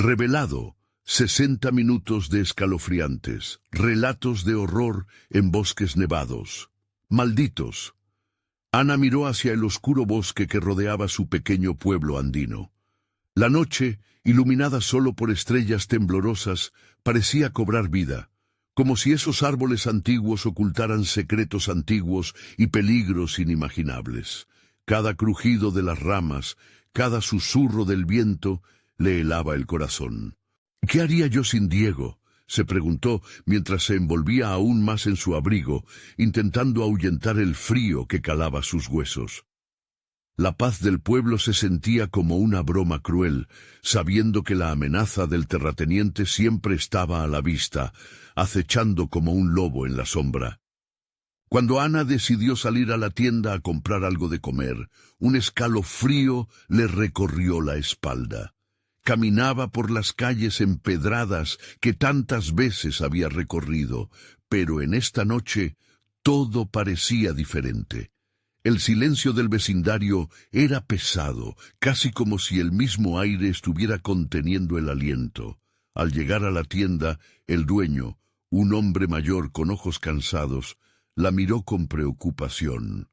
Revelado, 60 minutos de escalofriantes, relatos de horror en bosques nevados. Malditos. Ana miró hacia el oscuro bosque que rodeaba su pequeño pueblo andino. La noche, iluminada solo por estrellas temblorosas, parecía cobrar vida, como si esos árboles antiguos ocultaran secretos antiguos y peligros inimaginables. Cada crujido de las ramas, cada susurro del viento, le helaba el corazón. ¿Qué haría yo sin Diego?, se preguntó mientras se envolvía aún más en su abrigo, intentando ahuyentar el frío que calaba sus huesos. La paz del pueblo se sentía como una broma cruel, sabiendo que la amenaza del terrateniente siempre estaba a la vista, acechando como un lobo en la sombra. Cuando Ana decidió salir a la tienda a comprar algo de comer, un escalofrío le recorrió la espalda. Caminaba por las calles empedradas que tantas veces había recorrido, pero en esta noche todo parecía diferente. El silencio del vecindario era pesado, casi como si el mismo aire estuviera conteniendo el aliento. Al llegar a la tienda, el dueño, un hombre mayor con ojos cansados, la miró con preocupación.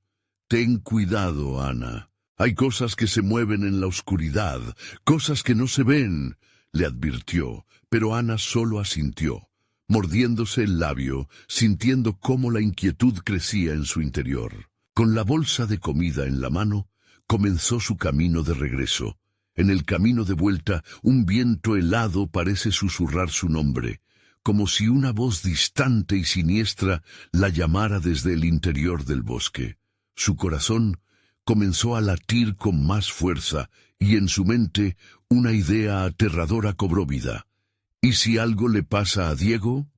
«Ten cuidado, Ana. Hay cosas que se mueven en la oscuridad, cosas que no se ven», le advirtió, pero Ana solo asintió, mordiéndose el labio, sintiendo cómo la inquietud crecía en su interior. Con la bolsa de comida en la mano, comenzó su camino de regreso. En el camino de vuelta, un viento helado parece susurrar su nombre, como si una voz distante y siniestra la llamara desde el interior del bosque. Su corazón comenzó a latir con más fuerza, y en su mente una idea aterradora cobró vida. ¿Y si algo le pasa a Diego?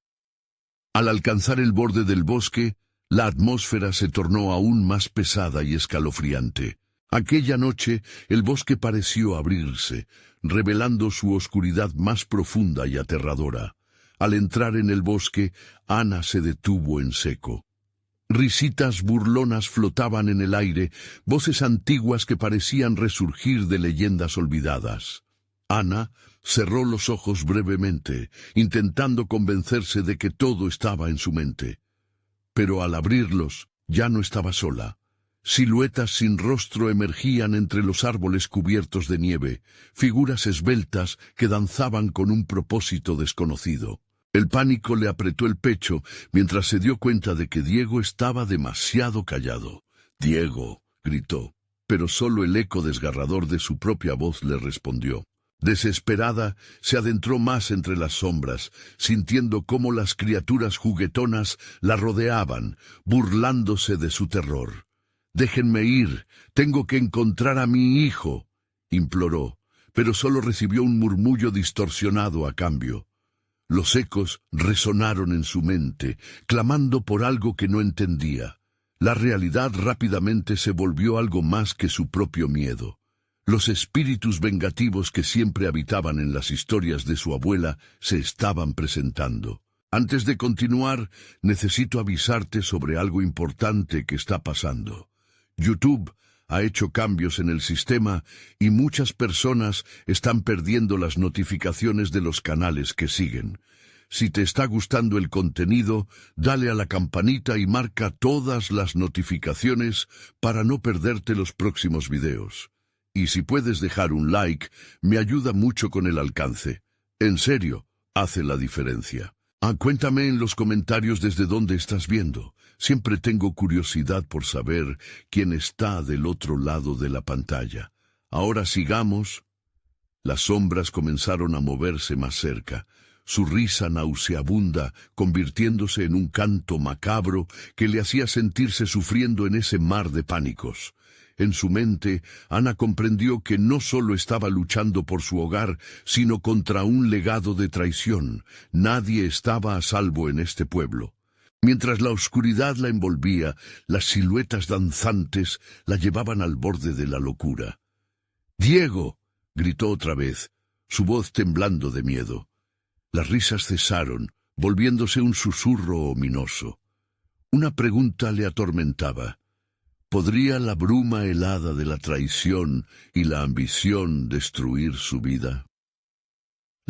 Al alcanzar el borde del bosque, la atmósfera se tornó aún más pesada y escalofriante. Aquella noche, el bosque pareció abrirse, revelando su oscuridad más profunda y aterradora. Al entrar en el bosque, Ana se detuvo en seco. Risitas burlonas flotaban en el aire, voces antiguas que parecían resurgir de leyendas olvidadas. Ana cerró los ojos brevemente, intentando convencerse de que todo estaba en su mente. Pero al abrirlos, ya no estaba sola. Siluetas sin rostro emergían entre los árboles cubiertos de nieve, figuras esbeltas que danzaban con un propósito desconocido. El pánico le apretó el pecho mientras se dio cuenta de que Diego estaba demasiado callado. «Diego», gritó, pero solo el eco desgarrador de su propia voz le respondió. Desesperada, se adentró más entre las sombras, sintiendo cómo las criaturas juguetonas la rodeaban, burlándose de su terror. «Déjenme ir, tengo que encontrar a mi hijo», imploró, pero solo recibió un murmullo distorsionado a cambio. Los ecos resonaron en su mente, clamando por algo que no entendía. La realidad rápidamente se volvió algo más que su propio miedo. Los espíritus vengativos que siempre habitaban en las historias de su abuela se estaban presentando. «Antes de continuar, necesito avisarte sobre algo importante que está pasando. YouTube ha hecho cambios en el sistema y muchas personas están perdiendo las notificaciones de los canales que siguen. Si te está gustando el contenido, dale a la campanita y marca todas las notificaciones para no perderte los próximos videos. Y si puedes dejar un like, me ayuda mucho con el alcance. En serio, hace la diferencia. Cuéntame en los comentarios desde dónde estás viendo. Siempre tengo curiosidad por saber quién está del otro lado de la pantalla. Ahora sigamos. Las sombras comenzaron a moverse más cerca, su risa nauseabunda convirtiéndose en un canto macabro que le hacía sentirse sufriendo en ese mar de pánicos. En su mente, Ana comprendió que no solo estaba luchando por su hogar, sino contra un legado de traición. Nadie estaba a salvo en este pueblo. Mientras la oscuridad la envolvía, las siluetas danzantes la llevaban al borde de la locura. «¡Diego!», gritó otra vez, su voz temblando de miedo. Las risas cesaron, volviéndose un susurro ominoso. Una pregunta le atormentaba. ¿Podría la bruma helada de la traición y la ambición destruir su vida?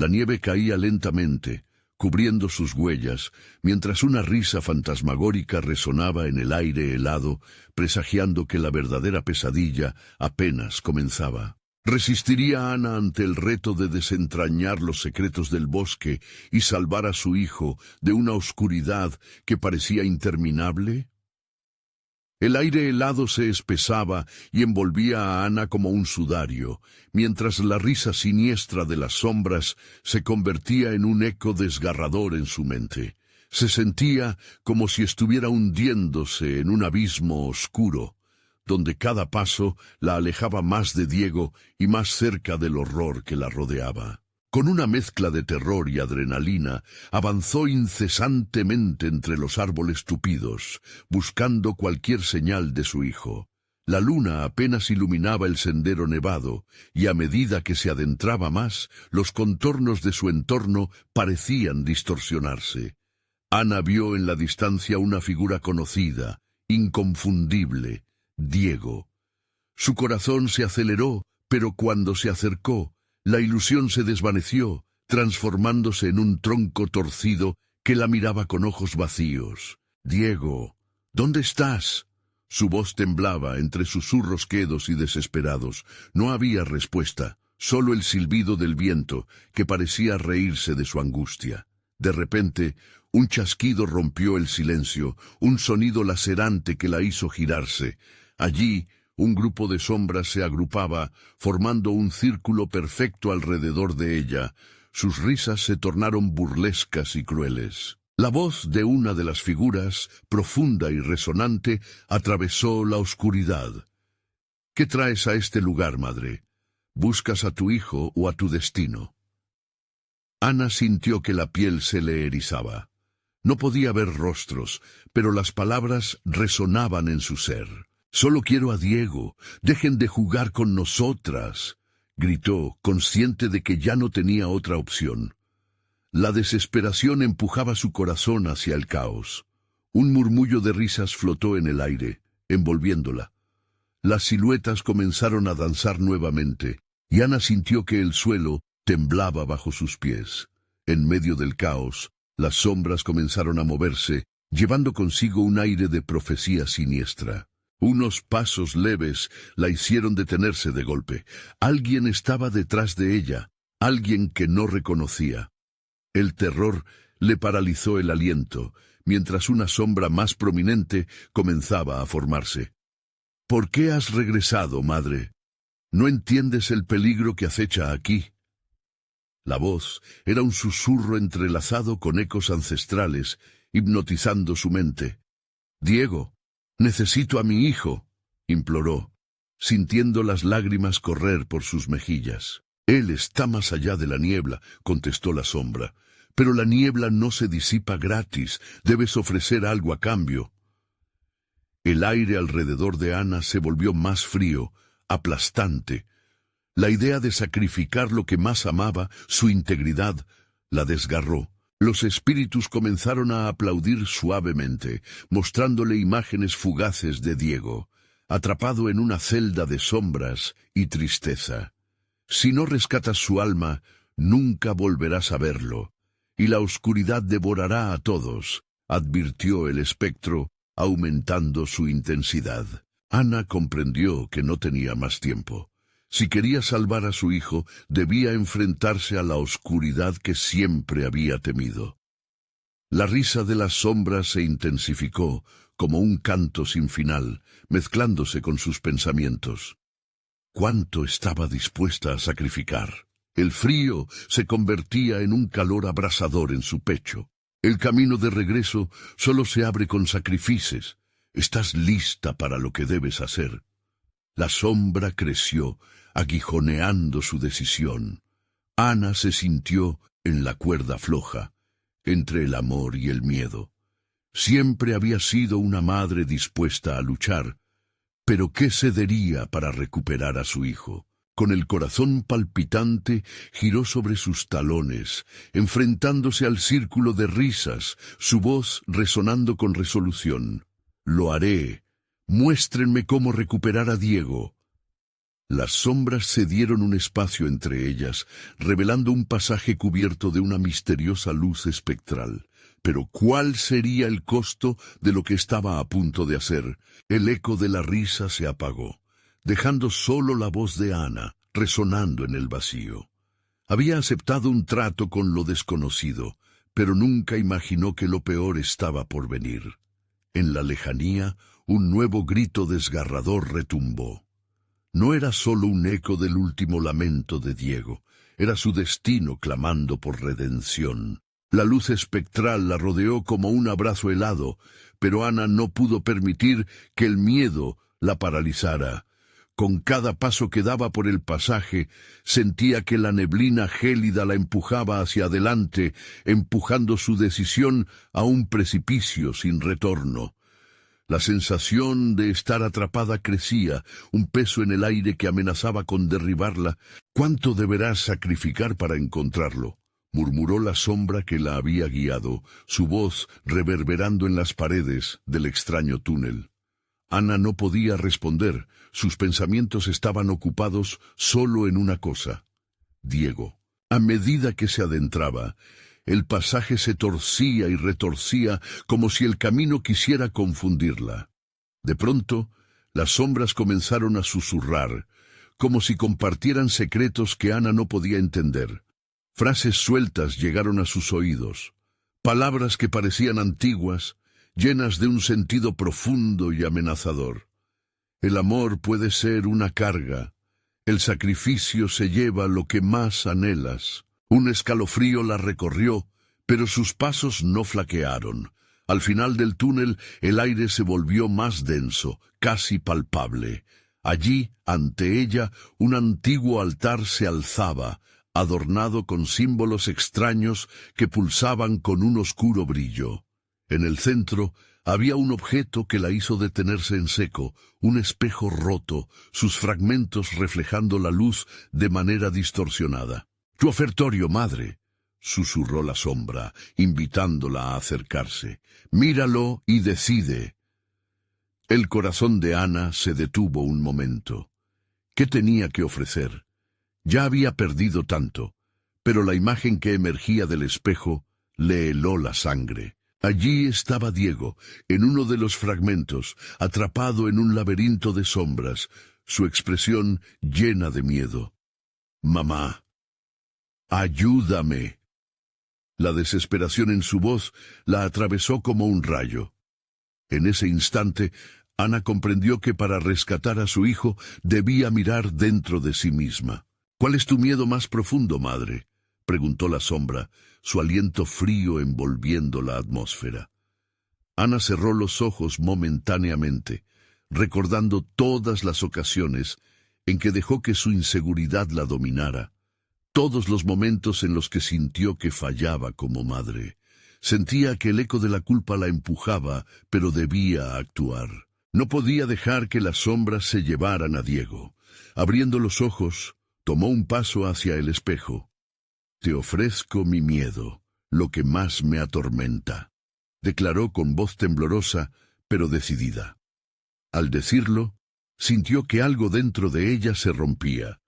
La nieve caía lentamente, cubriendo sus huellas, mientras una risa fantasmagórica resonaba en el aire helado, presagiando que la verdadera pesadilla apenas comenzaba. ¿Resistiría Ana ante el reto de desentrañar los secretos del bosque y salvar a su hijo de una oscuridad que parecía interminable? El aire helado se espesaba y envolvía a Ana como un sudario, mientras la risa siniestra de las sombras se convertía en un eco desgarrador en su mente. Se sentía como si estuviera hundiéndose en un abismo oscuro, donde cada paso la alejaba más de Diego y más cerca del horror que la rodeaba. Con una mezcla de terror y adrenalina, avanzó incesantemente entre los árboles tupidos, buscando cualquier señal de su hijo. La luna apenas iluminaba el sendero nevado, y a medida que se adentraba más, los contornos de su entorno parecían distorsionarse. Ana vio en la distancia una figura conocida, inconfundible: Diego. Su corazón se aceleró, pero cuando se acercó, la ilusión se desvaneció, transformándose en un tronco torcido que la miraba con ojos vacíos. «Diego, ¿dónde estás?». Su voz temblaba entre susurros quedos y desesperados. No había respuesta, solo el silbido del viento, que parecía reírse de su angustia. De repente, un chasquido rompió el silencio, un sonido lacerante que la hizo girarse. Allí, un grupo de sombras se agrupaba, formando un círculo perfecto alrededor de ella. Sus risas se tornaron burlescas y crueles. La voz de una de las figuras, profunda y resonante, atravesó la oscuridad. «¿Qué traes a este lugar, madre? ¿Buscas a tu hijo o a tu destino?». Ana sintió que la piel se le erizaba. No podía ver rostros, pero las palabras resonaban en su ser. «Solo quiero a Diego, dejen de jugar con nosotras», gritó, consciente de que ya no tenía otra opción. La desesperación empujaba su corazón hacia el caos. Un murmullo de risas flotó en el aire, envolviéndola. Las siluetas comenzaron a danzar nuevamente, y Ana sintió que el suelo temblaba bajo sus pies. En medio del caos, las sombras comenzaron a moverse, llevando consigo un aire de profecía siniestra. Unos pasos leves la hicieron detenerse de golpe. Alguien estaba detrás de ella, alguien que no reconocía. El terror le paralizó el aliento, mientras una sombra más prominente comenzaba a formarse. «¿Por qué has regresado, madre? ¿No entiendes el peligro que acecha aquí?». La voz era un susurro entrelazado con ecos ancestrales, hipnotizando su mente. «Diego, necesito a mi hijo», imploró, sintiendo las lágrimas correr por sus mejillas. «Él está más allá de la niebla», contestó la sombra. «Pero la niebla no se disipa gratis, debes ofrecer algo a cambio». El aire alrededor de Ana se volvió más frío, aplastante. La idea de sacrificar lo que más amaba, su integridad, la desgarró. Los espíritus comenzaron a aplaudir suavemente, mostrándole imágenes fugaces de Diego, atrapado en una celda de sombras y tristeza. «Si no rescatas su alma, nunca volverás a verlo, y la oscuridad devorará a todos», advirtió el espectro, aumentando su intensidad. Ana comprendió que no tenía más tiempo. Si quería salvar a su hijo, debía enfrentarse a la oscuridad que siempre había temido. La risa de las sombras se intensificó, como un canto sin final, mezclándose con sus pensamientos. ¿Cuánto estaba dispuesta a sacrificar? El frío se convertía en un calor abrasador en su pecho. El camino de regreso solo se abre con sacrificios. Estás lista para lo que debes hacer. La sombra creció, aguijoneando su decisión. Ana se sintió en la cuerda floja, entre el amor y el miedo. Siempre había sido una madre dispuesta a luchar, pero ¿qué cedería para recuperar a su hijo? Con el corazón palpitante, giró sobre sus talones, enfrentándose al círculo de risas, su voz resonando con resolución. «Lo haré. Muéstrenme cómo recuperar a Diego». Las sombras cedieron un espacio entre ellas, revelando un pasaje cubierto de una misteriosa luz espectral. Pero ¿cuál sería el costo de lo que estaba a punto de hacer? El eco de la risa se apagó, dejando solo la voz de Ana, resonando en el vacío. Había aceptado un trato con lo desconocido, pero nunca imaginó que lo peor estaba por venir. En la lejanía, un nuevo grito desgarrador retumbó. No era solo un eco del último lamento de Diego, era su destino clamando por redención. La luz espectral la rodeó como un abrazo helado, pero Ana no pudo permitir que el miedo la paralizara. Con cada paso que daba por el pasaje, sentía que la neblina gélida la empujaba hacia adelante, empujando su decisión a un precipicio sin retorno. La sensación de estar atrapada crecía, un peso en el aire que amenazaba con derribarla. «¿Cuánto deberás sacrificar para encontrarlo?», murmuró la sombra que la había guiado, su voz reverberando en las paredes del extraño túnel. Ana no podía responder, sus pensamientos estaban ocupados solo en una cosa: Diego. A medida que se adentraba, el pasaje se torcía y retorcía como si el camino quisiera confundirla. De pronto, las sombras comenzaron a susurrar, como si compartieran secretos que Ana no podía entender. Frases sueltas llegaron a sus oídos, palabras que parecían antiguas, llenas de un sentido profundo y amenazador. El amor puede ser una carga, el sacrificio se lleva lo que más anhelas. Un escalofrío la recorrió, pero sus pasos no flaquearon. Al final del túnel, el aire se volvió más denso, casi palpable. Allí, ante ella, un antiguo altar se alzaba, adornado con símbolos extraños que pulsaban con un oscuro brillo. En el centro había un objeto que la hizo detenerse en seco, un espejo roto, sus fragmentos reflejando la luz de manera distorsionada. «Tu ofertorio, madre», susurró la sombra, invitándola a acercarse. «Míralo y decide». El corazón de Ana se detuvo un momento. ¿Qué tenía que ofrecer? Ya había perdido tanto, pero la imagen que emergía del espejo le heló la sangre. Allí estaba Diego, en uno de los fragmentos, atrapado en un laberinto de sombras, su expresión llena de miedo. «Mamá, ayúdame». La desesperación en su voz la atravesó como un rayo. En ese instante, Ana comprendió que para rescatar a su hijo debía mirar dentro de sí misma. «¿Cuál es tu miedo más profundo, madre?», preguntó la sombra, su aliento frío envolviendo la atmósfera. Ana cerró los ojos momentáneamente, recordando todas las ocasiones en que dejó que su inseguridad la dominara, todos los momentos en los que sintió que fallaba como madre. Sentía que el eco de la culpa la empujaba, pero debía actuar. No podía dejar que las sombras se llevaran a Diego. Abriendo los ojos, tomó un paso hacia el espejo. «Te ofrezco mi miedo, lo que más me atormenta», declaró con voz temblorosa, pero decidida. Al decirlo, sintió que algo dentro de ella se rompía,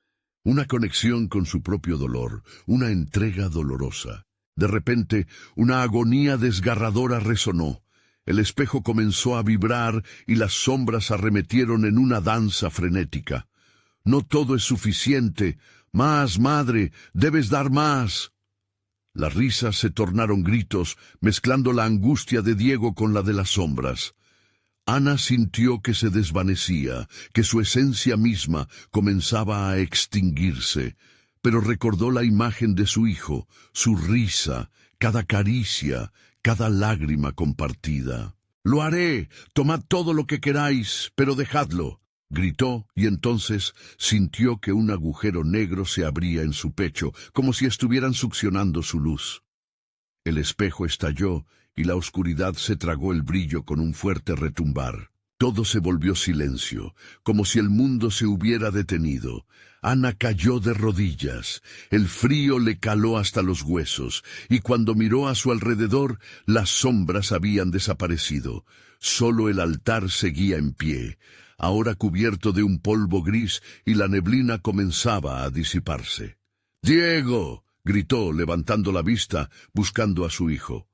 una conexión con su propio dolor, una entrega dolorosa. De repente, una agonía desgarradora resonó. El espejo comenzó a vibrar y las sombras arremetieron en una danza frenética. «No todo es suficiente. Más, madre, debes dar más». Las risas se tornaron gritos, mezclando la angustia de Diego con la de las sombras. Ana sintió que se desvanecía, que su esencia misma comenzaba a extinguirse, pero recordó la imagen de su hijo, su risa, cada caricia, cada lágrima compartida. «Lo haré, tomad todo lo que queráis, pero dejadlo», gritó, y entonces sintió que un agujero negro se abría en su pecho, como si estuvieran succionando su luz. El espejo estalló, y la oscuridad se tragó el brillo con un fuerte retumbar. Todo se volvió silencio, como si el mundo se hubiera detenido. Ana cayó de rodillas, el frío le caló hasta los huesos, y cuando miró a su alrededor, las sombras habían desaparecido. Solo el altar seguía en pie, ahora cubierto de un polvo gris, y la neblina comenzaba a disiparse. «¡Diego!», gritó, levantando la vista, buscando a su hijo.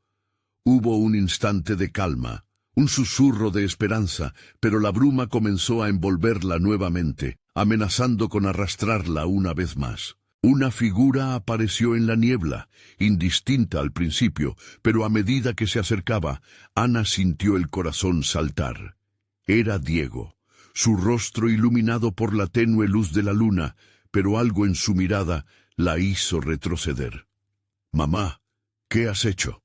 Hubo un instante de calma, un susurro de esperanza, pero la bruma comenzó a envolverla nuevamente, amenazando con arrastrarla una vez más. Una figura apareció en la niebla, indistinta al principio, pero a medida que se acercaba, Ana sintió el corazón saltar. Era Diego, su rostro iluminado por la tenue luz de la luna, pero algo en su mirada la hizo retroceder. «Mamá, ¿qué has hecho?».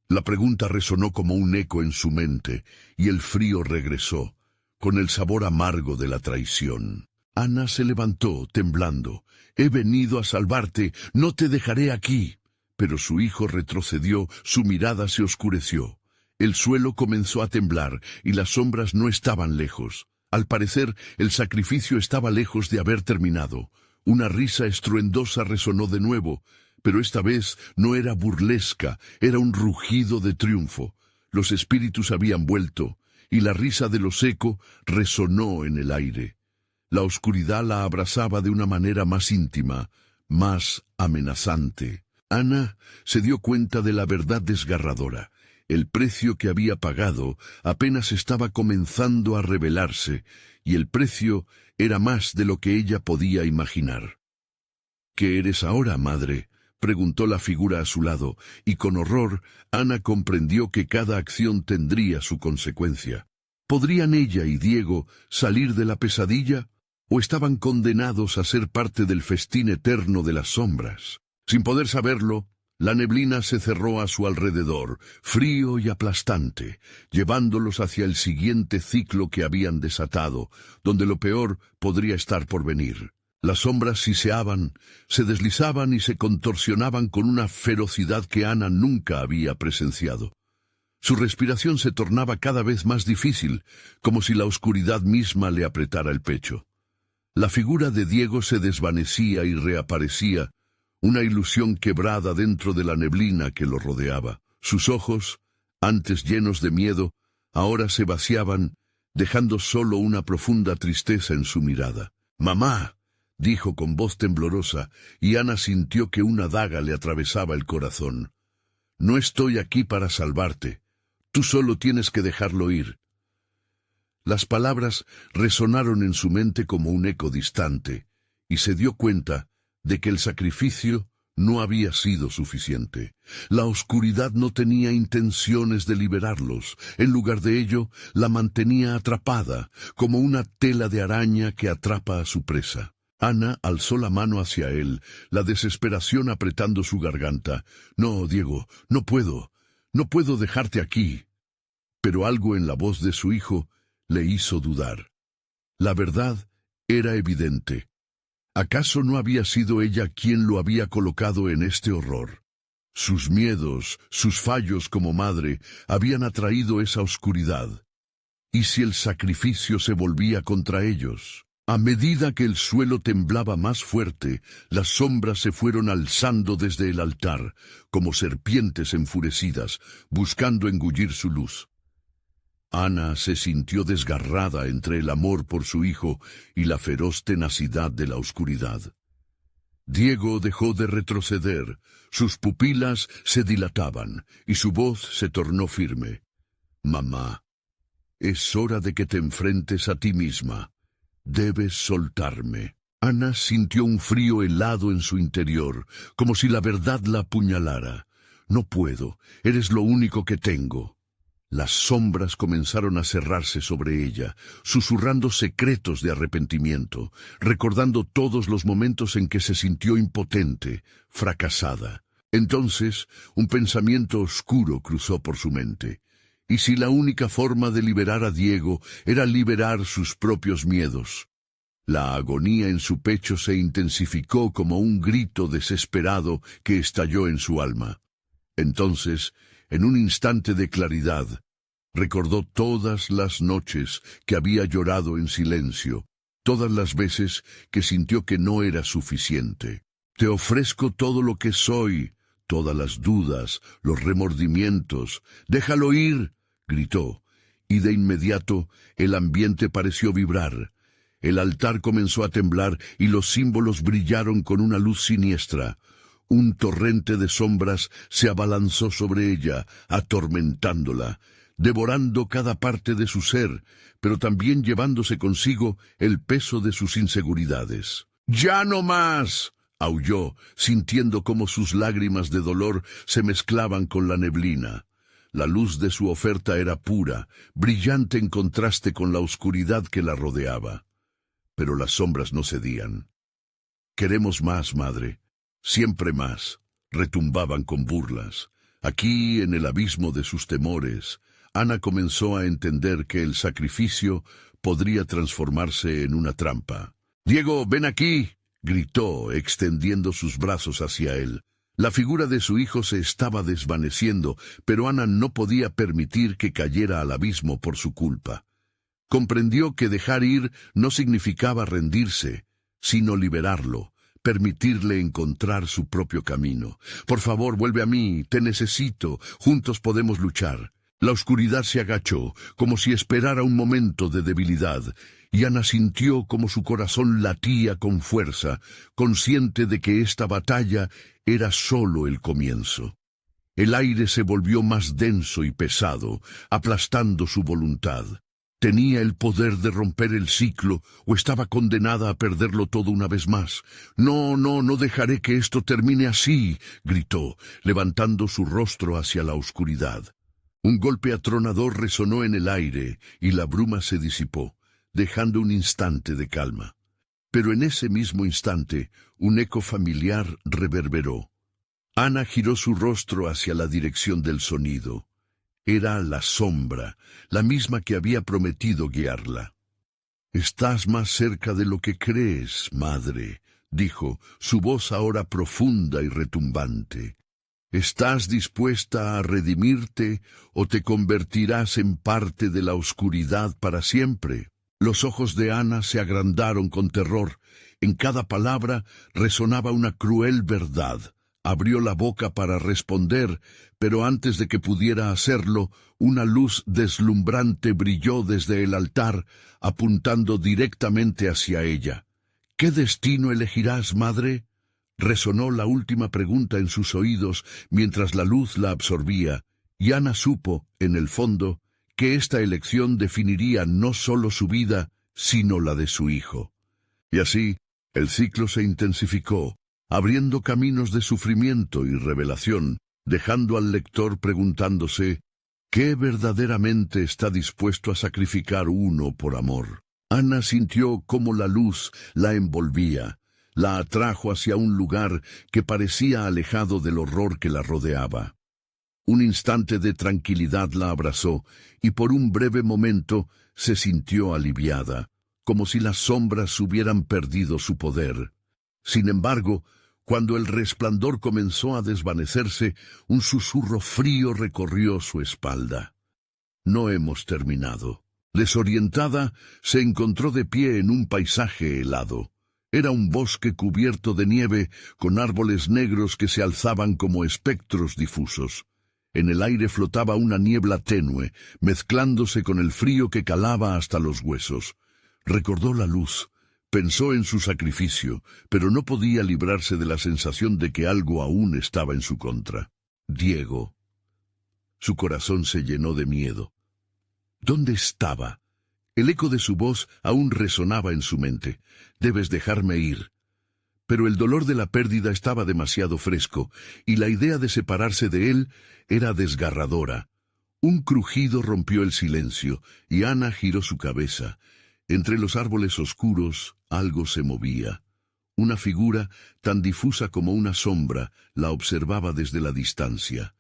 La pregunta resonó como un eco en su mente, y el frío regresó, con el sabor amargo de la traición. Ana se levantó, temblando. «He venido a salvarte, no te dejaré aquí». Pero su hijo retrocedió, su mirada se oscureció. El suelo comenzó a temblar, y las sombras no estaban lejos. Al parecer, el sacrificio estaba lejos de haber terminado. Una risa estruendosa resonó de nuevo, pero esta vez no era burlesca, era un rugido de triunfo. Los espíritus habían vuelto, y la risa de lo seco resonó en el aire. La oscuridad la abrazaba de una manera más íntima, más amenazante. Ana se dio cuenta de la verdad desgarradora. El precio que había pagado apenas estaba comenzando a revelarse, y el precio era más de lo que ella podía imaginar. «¿Qué eres ahora, madre?», preguntó la figura a su lado, y con horror Ana comprendió que cada acción tendría su consecuencia. ¿Podrían ella y Diego salir de la pesadilla? ¿O estaban condenados a ser parte del festín eterno de las sombras? Sin poder saberlo, la neblina se cerró a su alrededor, frío y aplastante, llevándolos hacia el siguiente ciclo que habían desatado, donde lo peor podría estar por venir. Las sombras siseaban, se deslizaban y se contorsionaban con una ferocidad que Ana nunca había presenciado. Su respiración se tornaba cada vez más difícil, como si la oscuridad misma le apretara el pecho. La figura de Diego se desvanecía y reaparecía, una ilusión quebrada dentro de la neblina que lo rodeaba. Sus ojos, antes llenos de miedo, ahora se vaciaban, dejando solo una profunda tristeza en su mirada. «Mamá», dijo con voz temblorosa, y Ana sintió que una daga le atravesaba el corazón. «No estoy aquí para salvarte. Tú solo tienes que dejarlo ir». Las palabras resonaron en su mente como un eco distante, y se dio cuenta de que el sacrificio no había sido suficiente. La oscuridad no tenía intenciones de liberarlos. En lugar de ello, la mantenía atrapada, como una tela de araña que atrapa a su presa. Ana alzó la mano hacia él, la desesperación apretando su garganta. «No, Diego, no puedo dejarte aquí». Pero algo en la voz de su hijo le hizo dudar. La verdad era evidente. ¿Acaso no había sido ella quien lo había colocado en este horror? Sus miedos, sus fallos como madre, habían atraído esa oscuridad. ¿Y si el sacrificio se volvía contra ellos? A medida que el suelo temblaba más fuerte, las sombras se fueron alzando desde el altar, como serpientes enfurecidas, buscando engullir su luz. Ana se sintió desgarrada entre el amor por su hijo y la feroz tenacidad de la oscuridad. Diego dejó de retroceder, sus pupilas se dilataban y su voz se tornó firme. «Mamá, es hora de que te enfrentes a ti misma. Debes soltarme». Ana sintió un frío helado en su interior, como si la verdad la apuñalara. «No puedo, eres lo único que tengo». Las sombras comenzaron a cerrarse sobre ella, susurrando secretos de arrepentimiento, recordando todos los momentos en que se sintió impotente, fracasada. Entonces, un pensamiento oscuro cruzó por su mente. ¿Y si la única forma de liberar a Diego era liberar sus propios miedos? La agonía en su pecho se intensificó como un grito desesperado que estalló en su alma. Entonces, en un instante de claridad, recordó todas las noches que había llorado en silencio, todas las veces que sintió que no era suficiente. «Te ofrezco todo lo que soy, todas las dudas, los remordimientos. Déjalo ir», gritó, y de inmediato el ambiente pareció vibrar. El altar comenzó a temblar y los símbolos brillaron con una luz siniestra. Un torrente de sombras se abalanzó sobre ella, atormentándola, devorando cada parte de su ser, pero también llevándose consigo el peso de sus inseguridades. ¡Ya no más!, aulló, sintiendo cómo sus lágrimas de dolor se mezclaban con la neblina. La luz de su oferta era pura, brillante en contraste con la oscuridad que la rodeaba. Pero las sombras no cedían. «Queremos más, madre, siempre más», retumbaban con burlas. Aquí, en el abismo de sus temores, Ana comenzó a entender que el sacrificio podría transformarse en una trampa. «Diego, ven aquí», gritó, extendiendo sus brazos hacia él. La figura de su hijo se estaba desvaneciendo, pero Ana no podía permitir que cayera al abismo por su culpa. Comprendió que dejar ir no significaba rendirse, sino liberarlo, permitirle encontrar su propio camino. «Por favor, vuelve a mí, te necesito, juntos podemos luchar». La oscuridad se agachó, como si esperara un momento de debilidad, y Ana sintió como su corazón latía con fuerza, consciente de que esta batalla era solo el comienzo. El aire se volvió más denso y pesado, aplastando su voluntad. ¿Tenía el poder de romper el ciclo o estaba condenada a perderlo todo una vez más? «No, no dejaré que esto termine así», gritó, levantando su rostro hacia la oscuridad. Un golpe atronador resonó en el aire y la bruma se disipó, dejando un instante de calma. Pero en ese mismo instante, un eco familiar reverberó. Ana giró su rostro hacia la dirección del sonido. Era la sombra, la misma que había prometido guiarla. «Estás más cerca de lo que crees, madre», dijo, su voz ahora profunda y retumbante. «¿Estás dispuesta a redimirte o te convertirás en parte de la oscuridad para siempre?» Los ojos de Ana se agrandaron con terror. En cada palabra resonaba una cruel verdad. Abrió la boca para responder, pero antes de que pudiera hacerlo, una luz deslumbrante brilló desde el altar, apuntando directamente hacia ella. «¿Qué destino elegirás, madre?», resonó la última pregunta en sus oídos mientras la luz la absorbía, y Ana supo, en el fondo, que esta elección definiría no solo su vida, sino la de su hijo. Y así, el ciclo se intensificó, abriendo caminos de sufrimiento y revelación, dejando al lector preguntándose, ¿qué verdaderamente está dispuesto a sacrificar uno por amor? Ana sintió cómo la luz la envolvía, la atrajo hacia un lugar que parecía alejado del horror que la rodeaba. Un instante de tranquilidad la abrazó, y por un breve momento se sintió aliviada, como si las sombras hubieran perdido su poder. Sin embargo, cuando el resplandor comenzó a desvanecerse, un susurro frío recorrió su espalda. «No hemos terminado». Desorientada, se encontró de pie en un paisaje helado. Era un bosque cubierto de nieve, con árboles negros que se alzaban como espectros difusos. En el aire flotaba una niebla tenue, mezclándose con el frío que calaba hasta los huesos. Recordó la luz, pensó en su sacrificio, pero no podía librarse de la sensación de que algo aún estaba en su contra. Diego. Su corazón se llenó de miedo. ¿Dónde estaba? El eco de su voz aún resonaba en su mente. «Debes dejarme ir». Pero el dolor de la pérdida estaba demasiado fresco, y la idea de separarse de él era desgarradora. Un crujido rompió el silencio, y Ana giró su cabeza. Entre los árboles oscuros, algo se movía. Una figura, tan difusa como una sombra, la observaba desde la distancia.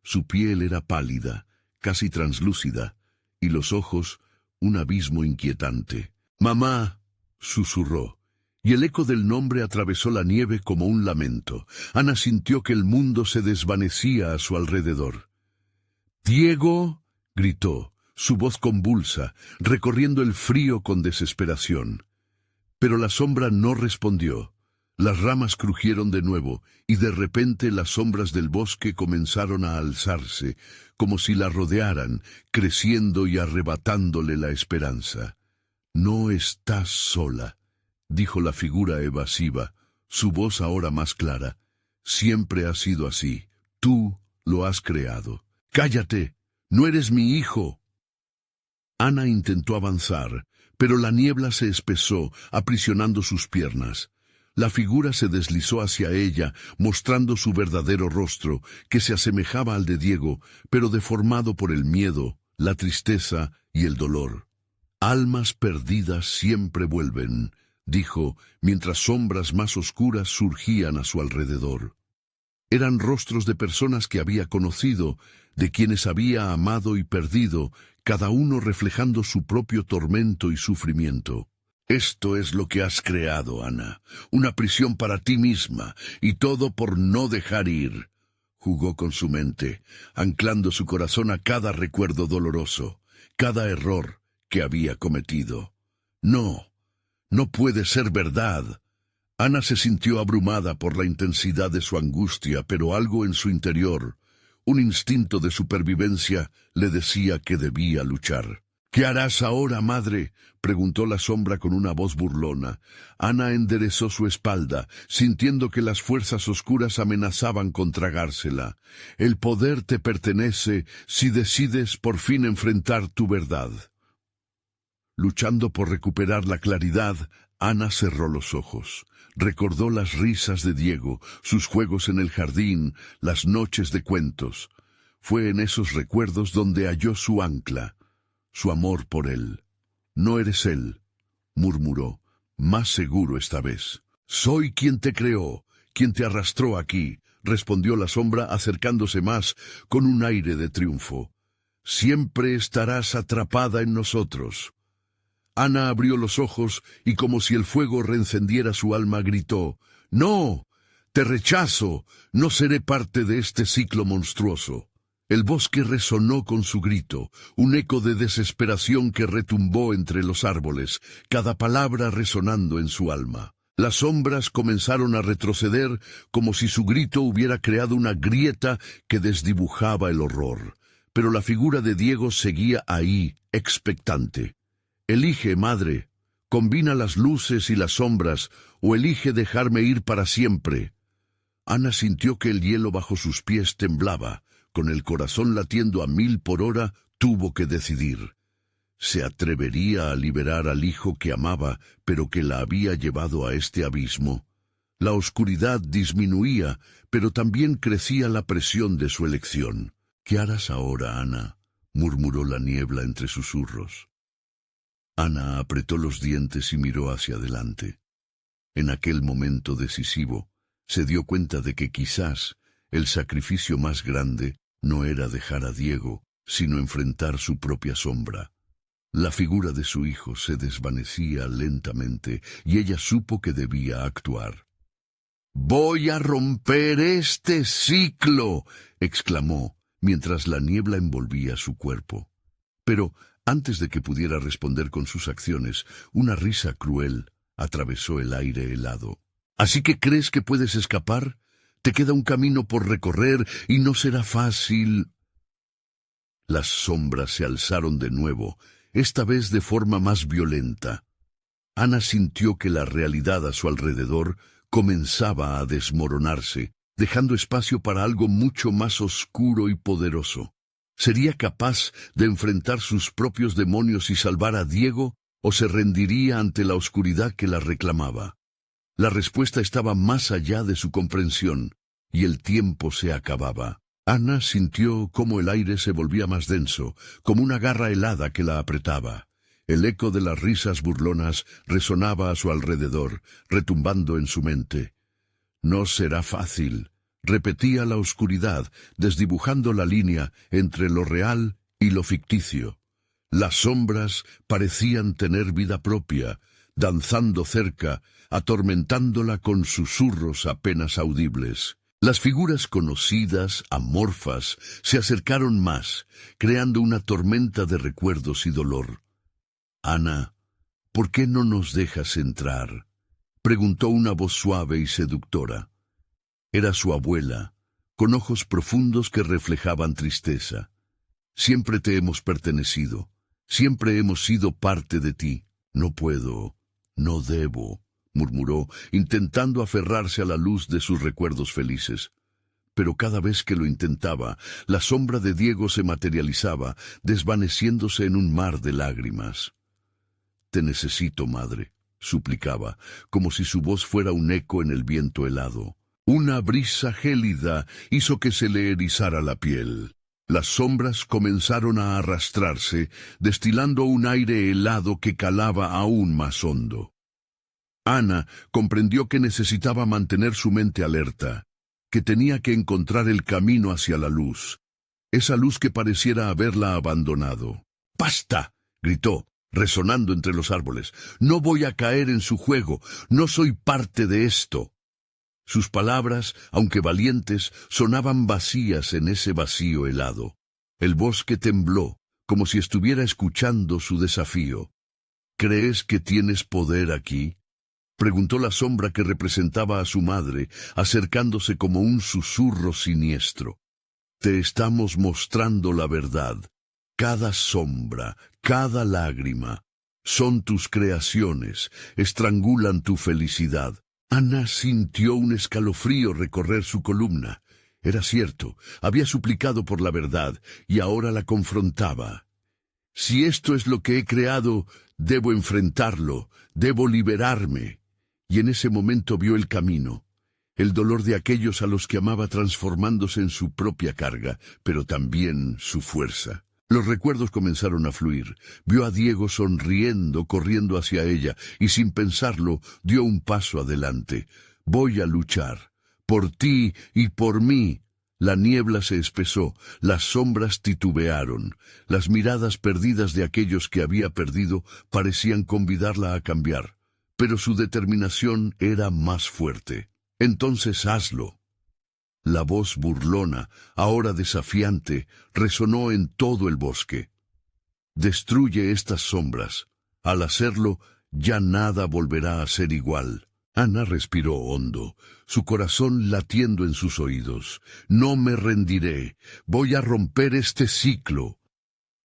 Su piel era pálida, casi translúcida, y los ojos, un abismo inquietante. «Mamá», susurró, y el eco del nombre atravesó la nieve como un lamento. Ana sintió que el mundo se desvanecía a su alrededor. «Diego», gritó, su voz convulsa, recorriendo el frío con desesperación. Pero la sombra no respondió. Las ramas crujieron de nuevo, y de repente las sombras del bosque comenzaron a alzarse, como si la rodearan, creciendo y arrebatándole la esperanza. «No estás sola», dijo la figura evasiva, su voz ahora más clara. «Siempre ha sido así. Tú lo has creado. ¡Cállate! ¡No eres mi hijo!». Ana intentó avanzar, pero la niebla se espesó, aprisionando sus piernas. La figura se deslizó hacia ella, mostrando su verdadero rostro, que se asemejaba al de Diego, pero deformado por el miedo, la tristeza y el dolor. «Almas perdidas siempre vuelven», dijo, mientras sombras más oscuras surgían a su alrededor. Eran rostros de personas que había conocido, de quienes había amado y perdido, cada uno reflejando su propio tormento y sufrimiento. «Esto es lo que has creado, Ana, una prisión para ti misma, y todo por no dejar ir». Jugó con su mente, anclando su corazón a cada recuerdo doloroso, cada error que había cometido. «No, no puede ser verdad». Ana se sintió abrumada por la intensidad de su angustia, pero algo en su interior, un instinto de supervivencia, le decía que debía luchar. «¿Qué harás ahora, madre?», preguntó la sombra con una voz burlona. Ana enderezó su espalda, sintiendo que las fuerzas oscuras amenazaban con tragársela. «El poder te pertenece si decides por fin enfrentar tu verdad». Luchando por recuperar la claridad, Ana cerró los ojos. Recordó las risas de Diego, sus juegos en el jardín, las noches de cuentos. Fue en esos recuerdos donde halló su ancla, su amor por él. «No eres él», murmuró, más seguro esta vez. «Soy quien te creó, quien te arrastró aquí», respondió la sombra acercándose más con un aire de triunfo. «Siempre estarás atrapada en nosotros». Ana abrió los ojos y como si el fuego reencendiera su alma gritó: «¡No! ¡Te rechazo! ¡No seré parte de este ciclo monstruoso!». El bosque resonó con su grito, un eco de desesperación que retumbó entre los árboles, cada palabra resonando en su alma. Las sombras comenzaron a retroceder como si su grito hubiera creado una grieta que desdibujaba el horror. Pero la figura de Diego seguía ahí, expectante. «Elige, madre, combina las luces y las sombras, o elige dejarme ir para siempre». Ana sintió que el hielo bajo sus pies temblaba. Con el corazón latiendo a 1000 por hora, tuvo que decidir. ¿Se atrevería a liberar al hijo que amaba, pero que la había llevado a este abismo? La oscuridad disminuía, pero también crecía la presión de su elección. «¿Qué harás ahora, Ana?», murmuró la niebla entre susurros. Ana apretó los dientes y miró hacia adelante. En aquel momento decisivo, se dio cuenta de que quizás el sacrificio más grande no era dejar a Diego, sino enfrentar su propia sombra. La figura de su hijo se desvanecía lentamente y ella supo que debía actuar. «Voy a romper este ciclo», exclamó, mientras la niebla envolvía su cuerpo. Pero antes de que pudiera responder con sus acciones, una risa cruel atravesó el aire helado. «¿Así que crees que puedes escapar? Te queda un camino por recorrer y no será fácil». Las sombras se alzaron de nuevo, esta vez de forma más violenta. Ana sintió que la realidad a su alrededor comenzaba a desmoronarse, dejando espacio para algo mucho más oscuro y poderoso. ¿Sería capaz de enfrentar sus propios demonios y salvar a Diego, o se rendiría ante la oscuridad que la reclamaba? La respuesta estaba más allá de su comprensión, y el tiempo se acababa. Ana sintió cómo el aire se volvía más denso, como una garra helada que la apretaba. El eco de las risas burlonas resonaba a su alrededor, retumbando en su mente. «No será fácil», repetía la oscuridad, desdibujando la línea entre lo real y lo ficticio. Las sombras parecían tener vida propia, danzando cerca, atormentándola con susurros apenas audibles. Las figuras conocidas, amorfas, se acercaron más, creando una tormenta de recuerdos y dolor. «Ana, ¿por qué no nos dejas entrar?», Preguntó una voz suave y seductora. Era su abuela, con ojos profundos que reflejaban tristeza. Siempre te hemos pertenecido, siempre hemos sido parte de ti. No puedo, no debo, murmuró, intentando aferrarse a la luz de sus recuerdos felices. Pero cada vez que lo intentaba, la sombra de Diego se materializaba, desvaneciéndose en un mar de lágrimas. Te necesito, madre, suplicaba, como si su voz fuera un eco en el viento helado. Una brisa gélida hizo que se le erizara la piel. Las sombras comenzaron a arrastrarse, destilando un aire helado que calaba aún más hondo. Ana comprendió que necesitaba mantener su mente alerta, que tenía que encontrar el camino hacia la luz, esa luz que pareciera haberla abandonado. ¡Basta!, gritó, resonando entre los árboles. «No voy a caer en su juego, no soy parte de esto». Sus palabras, aunque valientes, sonaban vacías en ese vacío helado. El bosque tembló, como si estuviera escuchando su desafío. «¿Crees que tienes poder aquí?», preguntó la sombra que representaba a su madre, acercándose como un susurro siniestro. «Te estamos mostrando la verdad. Cada sombra, cada lágrima, son tus creaciones, estrangulan tu felicidad». Ana sintió un escalofrío recorrer su columna. Era cierto, había suplicado por la verdad, y ahora la confrontaba. «Si esto es lo que he creado, debo enfrentarlo, debo liberarme». Y en ese momento vio el camino, el dolor de aquellos a los que amaba transformándose en su propia carga, pero también su fuerza. Los recuerdos comenzaron a fluir. Vio a Diego sonriendo, corriendo hacia ella, y sin pensarlo, dio un paso adelante. «Voy a luchar, por ti y por mí». La niebla se espesó, las sombras titubearon. Las miradas perdidas de aquellos que había perdido parecían convidarla a cambiar, pero su determinación era más fuerte. «Entonces hazlo». La voz burlona, ahora desafiante, resonó en todo el bosque. «Destruye estas sombras. Al hacerlo, ya nada volverá a ser igual». Ana respiró hondo, su corazón latiendo en sus oídos. «No me rendiré. Voy a romper este ciclo».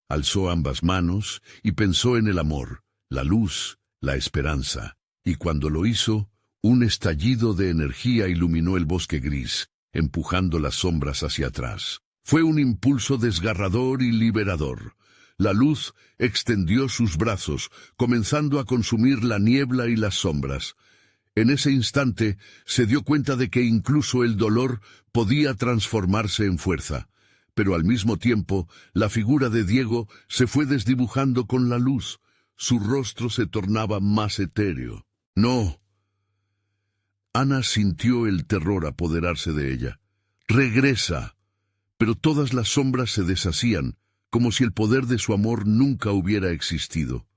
Alzó ambas manos y pensó en el amor, la luz, la esperanza. Y cuando lo hizo, un estallido de energía iluminó el bosque gris, empujando las sombras hacia atrás. Fue un impulso desgarrador y liberador. La luz extendió sus brazos, comenzando a consumir la niebla y las sombras. En ese instante se dio cuenta de que incluso el dolor podía transformarse en fuerza. Pero al mismo tiempo, la figura de Diego se fue desdibujando con la luz. Su rostro se tornaba más etéreo. «No». Ana sintió el terror apoderarse de ella. «Regresa». Pero todas las sombras se deshacían, como si el poder de su amor nunca hubiera existido.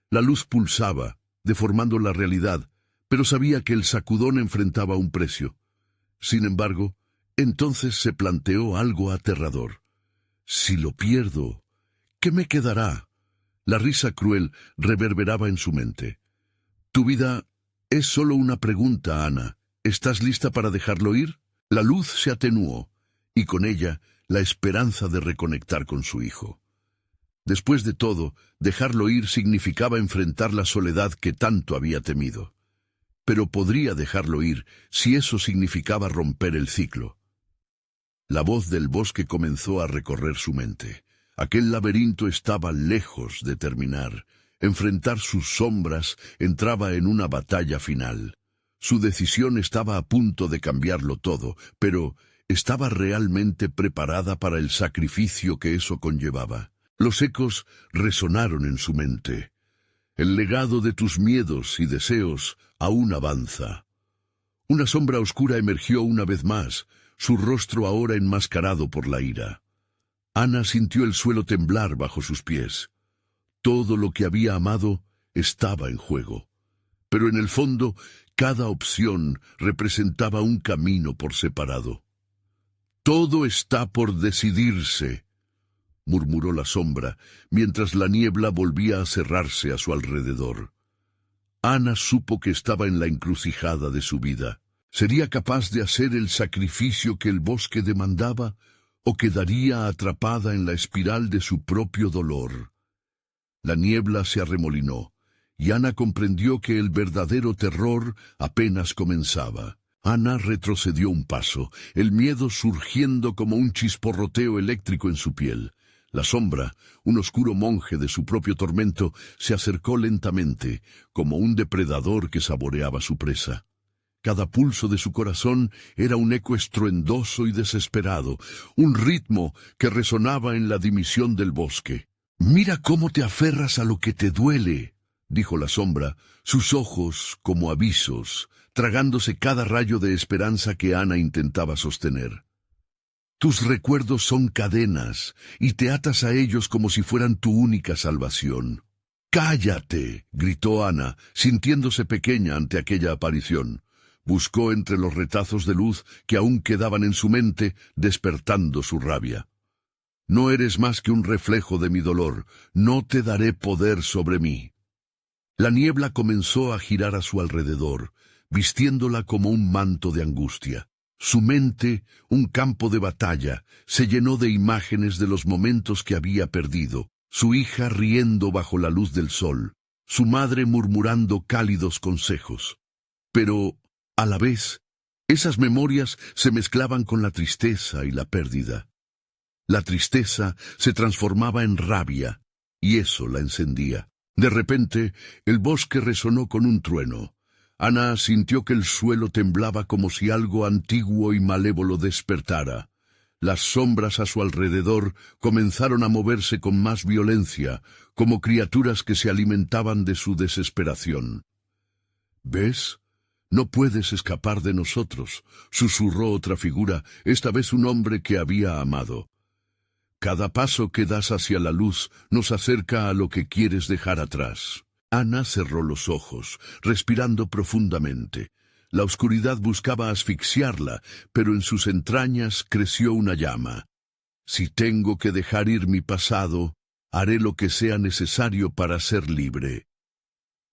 La luz pulsaba, deformando la realidad, pero sabía que el sacudón enfrentaba un precio. Sin embargo, entonces se planteó algo aterrador. «Si lo pierdo, ¿qué me quedará?». La risa cruel reverberaba en su mente. «Tu vida es solo una pregunta, Ana. ¿Estás lista para dejarlo ir?». La luz se atenuó, y con ella la esperanza de reconectar con su hijo. Después de todo, dejarlo ir significaba enfrentar la soledad que tanto había temido. Pero podría dejarlo ir si eso significaba romper el ciclo. La voz del bosque comenzó a recorrer su mente. Aquel laberinto estaba lejos de terminar. Enfrentar sus sombras entraba en una batalla final. Su decisión estaba a punto de cambiarlo todo, pero ¿estaba realmente preparada para el sacrificio que eso conllevaba? Los ecos resonaron en su mente. «El legado de tus miedos y deseos aún avanza». Una sombra oscura emergió una vez más, su rostro ahora enmascarado por la ira. Ana sintió el suelo temblar bajo sus pies. Todo lo que había amado estaba en juego. Pero en el fondo, cada opción representaba un camino por separado. «Todo está por decidirse», murmuró la sombra, mientras la niebla volvía a cerrarse a su alrededor. Ana supo que estaba en la encrucijada de su vida. ¿Sería capaz de hacer el sacrificio que el bosque demandaba o quedaría atrapada en la espiral de su propio dolor? La niebla se arremolinó y Ana comprendió que el verdadero terror apenas comenzaba. Ana retrocedió un paso, el miedo surgiendo como un chisporroteo eléctrico en su piel. La sombra, un oscuro monje de su propio tormento, se acercó lentamente, como un depredador que saboreaba su presa. Cada pulso de su corazón era un eco estruendoso y desesperado, un ritmo que resonaba en la dimisión del bosque. «Mira cómo te aferras a lo que te duele», dijo la sombra, sus ojos como avisos, tragándose cada rayo de esperanza que Ana intentaba sostener. «Tus recuerdos son cadenas, y te atas a ellos como si fueran tu única salvación». «¡Cállate!», gritó Ana, sintiéndose pequeña ante aquella aparición. Buscó entre los retazos de luz que aún quedaban en su mente, despertando su rabia. «No eres más que un reflejo de mi dolor, no te daré poder sobre mí». La niebla comenzó a girar a su alrededor, vistiéndola como un manto de angustia. Su mente, un campo de batalla, se llenó de imágenes de los momentos que había perdido, su hija riendo bajo la luz del sol, su madre murmurando cálidos consejos. Pero, a la vez, esas memorias se mezclaban con la tristeza y la pérdida. La tristeza se transformaba en rabia, y eso la encendía. De repente, el bosque resonó con un trueno. Ana sintió que el suelo temblaba como si algo antiguo y malévolo despertara. Las sombras a su alrededor comenzaron a moverse con más violencia, como criaturas que se alimentaban de su desesperación. «¿Ves? No puedes escapar de nosotros», susurró otra figura, esta vez un hombre que había amado. «Cada paso que das hacia la luz nos acerca a lo que quieres dejar atrás». Ana cerró los ojos, respirando profundamente. La oscuridad buscaba asfixiarla, pero en sus entrañas creció una llama. «Si tengo que dejar ir mi pasado, haré lo que sea necesario para ser libre».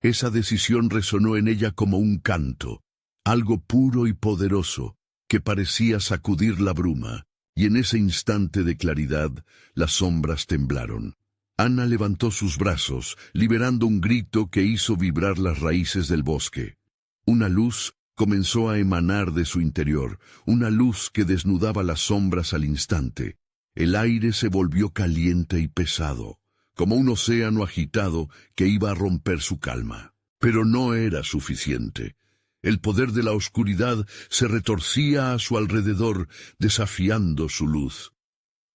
Esa decisión resonó en ella como un canto, algo puro y poderoso, que parecía sacudir la bruma, y en ese instante de claridad las sombras temblaron. Ana levantó sus brazos, liberando un grito que hizo vibrar las raíces del bosque. Una luz comenzó a emanar de su interior, una luz que desnudaba las sombras al instante. El aire se volvió caliente y pesado, como un océano agitado que iba a romper su calma. Pero no era suficiente. El poder de la oscuridad se retorcía a su alrededor, desafiando su luz.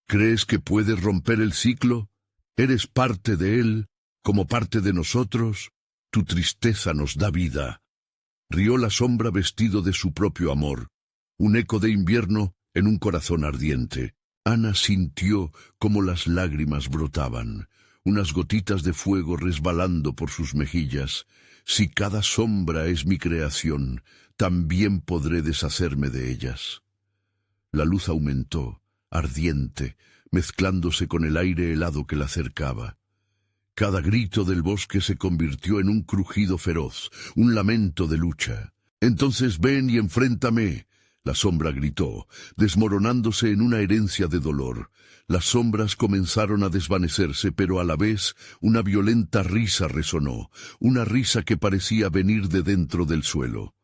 «¿Crees que puedes romper el ciclo? Eres parte de él, como parte de nosotros. Tu tristeza nos da vida». Rió la sombra vestido de su propio amor, un eco de invierno en un corazón ardiente. Ana sintió como las lágrimas brotaban, unas gotitas de fuego resbalando por sus mejillas. «Si cada sombra es mi creación, también podré deshacerme de ellas». La luz aumentó, ardiente, mezclándose con el aire helado que la cercaba. Cada grito del bosque se convirtió en un crujido feroz, un lamento de lucha. «Entonces ven y enfréntame», la sombra gritó, desmoronándose en una herencia de dolor. Las sombras comenzaron a desvanecerse, pero a la vez una violenta risa resonó, una risa que parecía venir de dentro del suelo.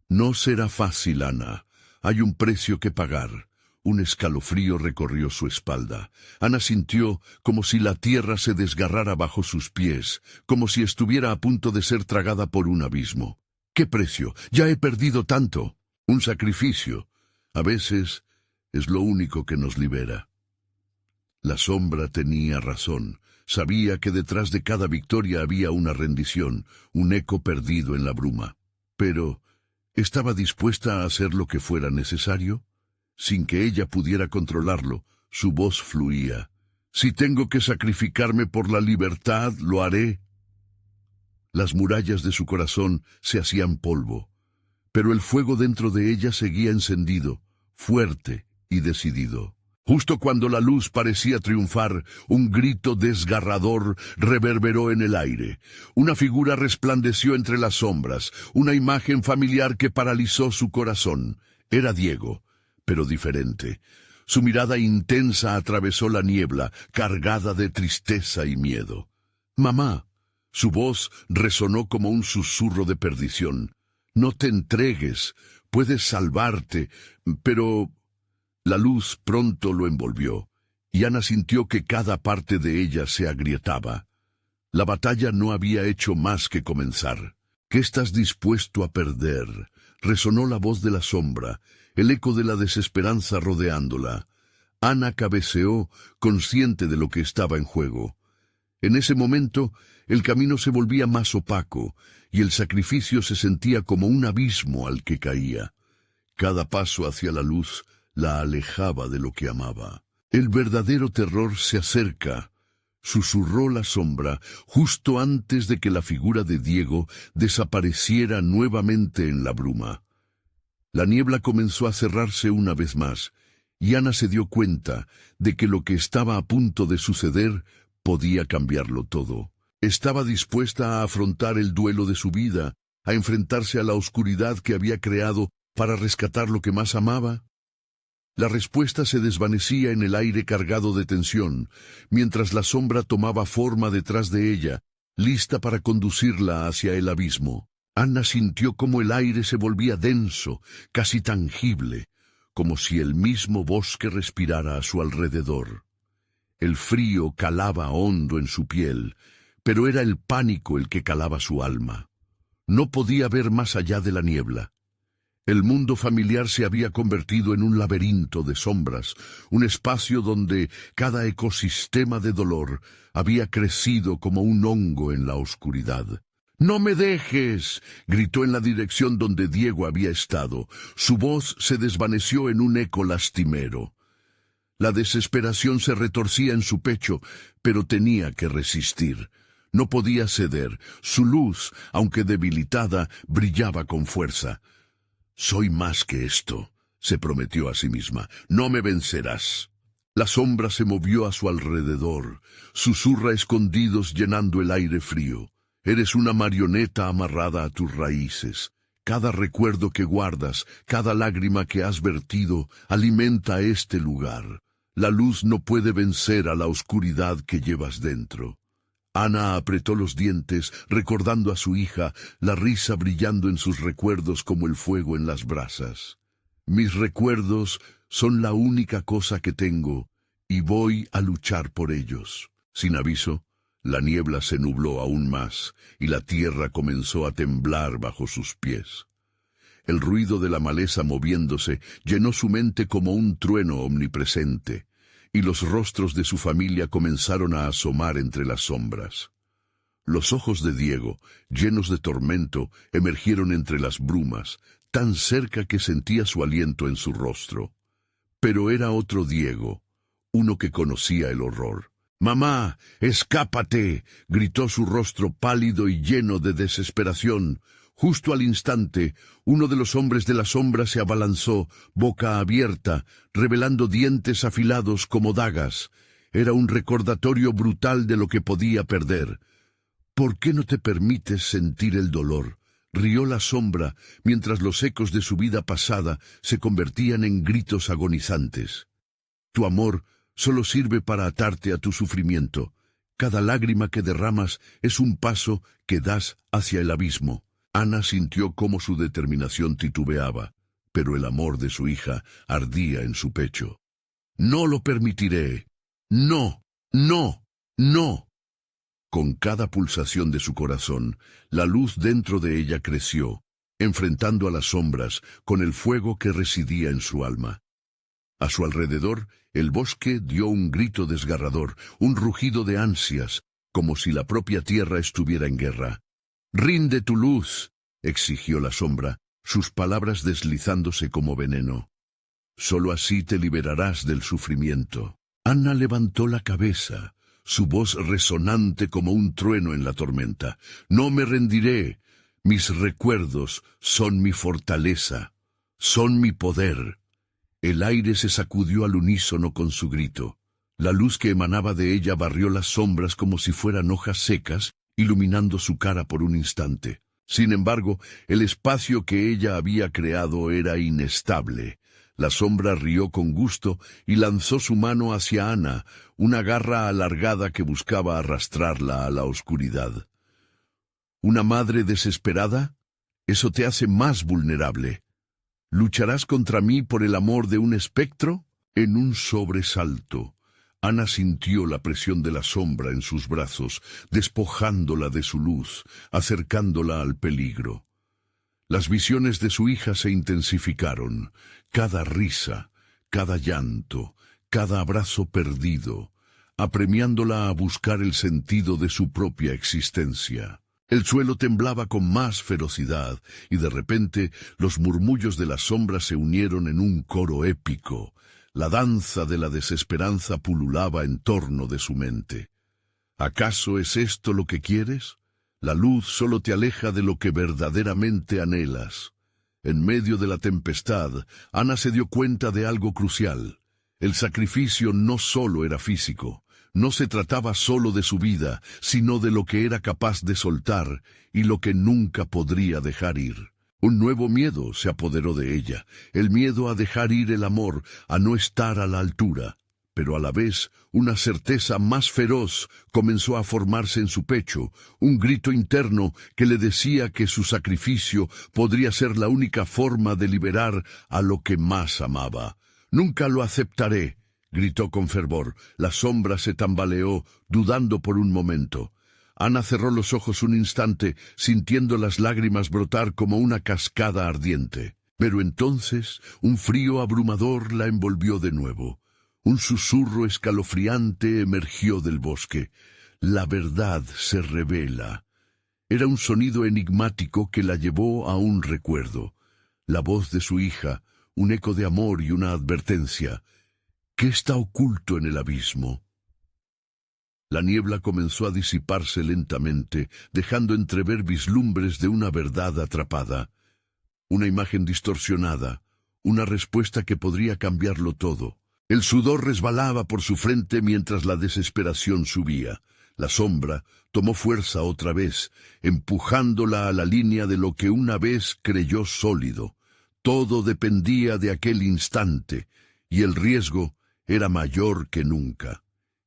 «No será fácil, Ana. Hay un precio que pagar». Un escalofrío recorrió su espalda. Ana sintió como si la tierra se desgarrara bajo sus pies, como si estuviera a punto de ser tragada por un abismo. «¿Qué precio? Ya he perdido tanto». «Un sacrificio. A veces es lo único que nos libera». La sombra tenía razón. Sabía que detrás de cada victoria había una rendición, un eco perdido en la bruma. Pero, ¿estaba dispuesta a hacer lo que fuera necesario? Sin que ella pudiera controlarlo, su voz fluía. «Si tengo que sacrificarme por la libertad, lo haré». Las murallas de su corazón se hacían polvo, pero el fuego dentro de ella seguía encendido, fuerte y decidido. Justo cuando la luz parecía triunfar, un grito desgarrador reverberó en el aire. Una figura resplandeció entre las sombras, una imagen familiar que paralizó su corazón. Era Diego, pero diferente. Su mirada intensa atravesó la niebla, cargada de tristeza y miedo. «Mamá». Su voz resonó como un susurro de perdición. «No te entregues, puedes salvarte, pero...». La luz pronto lo envolvió, y Ana sintió que cada parte de ella se agrietaba. La batalla no había hecho más que comenzar. «¿Qué estás dispuesto a perder?», resonó la voz de la sombra, el eco de la desesperanza rodeándola. Ana cabeceó, consciente de lo que estaba en juego. En ese momento, el camino se volvía más opaco, y el sacrificio se sentía como un abismo al que caía. Cada paso hacia la luz la alejaba de lo que amaba. «El verdadero terror se acerca», susurró la sombra justo antes de que la figura de Diego desapareciera nuevamente en la bruma. La niebla comenzó a cerrarse una vez más, y Ana se dio cuenta de que lo que estaba a punto de suceder podía cambiarlo todo. Estaba dispuesta a afrontar el duelo de su vida, a enfrentarse a la oscuridad que había creado para rescatar lo que más amaba. La respuesta se desvanecía en el aire cargado de tensión, mientras la sombra tomaba forma detrás de ella, lista para conducirla hacia el abismo. Ana sintió como el aire se volvía denso, casi tangible, como si el mismo bosque respirara a su alrededor. El frío calaba hondo en su piel, pero era el pánico el que calaba su alma. No podía ver más allá de la niebla. El mundo familiar se había convertido en un laberinto de sombras, un espacio donde cada ecosistema de dolor había crecido como un hongo en la oscuridad. «¡No me dejes!», gritó en la dirección donde Diego había estado. Su voz se desvaneció en un eco lastimero. La desesperación se retorcía en su pecho, pero tenía que resistir. No podía ceder. Su luz, aunque debilitada, brillaba con fuerza. «Soy más que esto», se prometió a sí misma. «No me vencerás». La sombra se movió a su alrededor, susurra escondidos llenando el aire frío. «Eres una marioneta amarrada a tus raíces. Cada recuerdo que guardas, cada lágrima que has vertido, alimenta este lugar. La luz no puede vencer a la oscuridad que llevas dentro». Ana apretó los dientes, recordando a su hija, la risa brillando en sus recuerdos como el fuego en las brasas. «Mis recuerdos son la única cosa que tengo, y voy a luchar por ellos». Sin aviso, la niebla se nubló aún más, y la tierra comenzó a temblar bajo sus pies. El ruido de la maleza moviéndose llenó su mente como un trueno omnipresente, y los rostros de su familia comenzaron a asomar entre las sombras. Los ojos de Diego, llenos de tormento, emergieron entre las brumas, tan cerca que sentía su aliento en su rostro. Pero era otro Diego, uno que conocía el horror. «¡Mamá, escápate!», gritó su rostro pálido y lleno de desesperación. Justo al instante, uno de los hombres de la sombra se abalanzó, boca abierta, revelando dientes afilados como dagas. Era un recordatorio brutal de lo que podía perder. «¿Por qué no te permites sentir el dolor?», rió la sombra, mientras los ecos de su vida pasada se convertían en gritos agonizantes. «Tu amor solo sirve para atarte a tu sufrimiento. Cada lágrima que derramas es un paso que das hacia el abismo». Ana sintió cómo su determinación titubeaba, pero el amor de su hija ardía en su pecho. «No lo permitiré. No, no, no». Con cada pulsación de su corazón, la luz dentro de ella creció, enfrentando a las sombras con el fuego que residía en su alma. A su alrededor, el bosque dio un grito desgarrador, un rugido de ansias, como si la propia tierra estuviera en guerra. «Rinde tu luz», exigió la sombra, sus palabras deslizándose como veneno. «Solo así te liberarás del sufrimiento». Ana levantó la cabeza, su voz resonante como un trueno en la tormenta. «No me rendiré. Mis recuerdos son mi fortaleza, son mi poder». El aire se sacudió al unísono con su grito. La luz que emanaba de ella barrió las sombras como si fueran hojas secas, iluminando su cara por un instante. Sin embargo, el espacio que ella había creado era inestable. La sombra rió con gusto y lanzó su mano hacia Ana, una garra alargada que buscaba arrastrarla a la oscuridad. ¿Una madre desesperada? Eso te hace más vulnerable. ¿Lucharás contra mí por el amor de un espectro? En un sobresalto, Ana sintió la presión de la sombra en sus brazos, despojándola de su luz, acercándola al peligro. Las visiones de su hija se intensificaron. Cada risa, cada llanto, cada abrazo perdido, apremiándola a buscar el sentido de su propia existencia. El suelo temblaba con más ferocidad, y de repente los murmullos de las sombras se unieron en un coro épico. La danza de la desesperanza pululaba en torno de su mente. ¿Acaso es esto lo que quieres? La luz solo te aleja de lo que verdaderamente anhelas. En medio de la tempestad, Ana se dio cuenta de algo crucial. El sacrificio no solo era físico. No se trataba solo de su vida, sino de lo que era capaz de soltar y lo que nunca podría dejar ir. Un nuevo miedo se apoderó de ella, el miedo a dejar ir el amor, a no estar a la altura. Pero a la vez, una certeza más feroz comenzó a formarse en su pecho, un grito interno que le decía que su sacrificio podría ser la única forma de liberar a lo que más amaba. «Nunca lo aceptaré», gritó con fervor. La sombra se tambaleó, dudando por un momento. Ana cerró los ojos un instante, sintiendo las lágrimas brotar como una cascada ardiente. Pero entonces un frío abrumador la envolvió de nuevo. Un susurro escalofriante emergió del bosque. La verdad se revela. Era un sonido enigmático que la llevó a un recuerdo. La voz de su hija, un eco de amor y una advertencia. ¿Qué está oculto en el abismo? La niebla comenzó a disiparse lentamente, dejando entrever vislumbres de una verdad atrapada. Una imagen distorsionada, una respuesta que podría cambiarlo todo. El sudor resbalaba por su frente mientras la desesperación subía. La sombra tomó fuerza otra vez, empujándola a la línea de lo que una vez creyó sólido. Todo dependía de aquel instante, y el riesgo era mayor que nunca.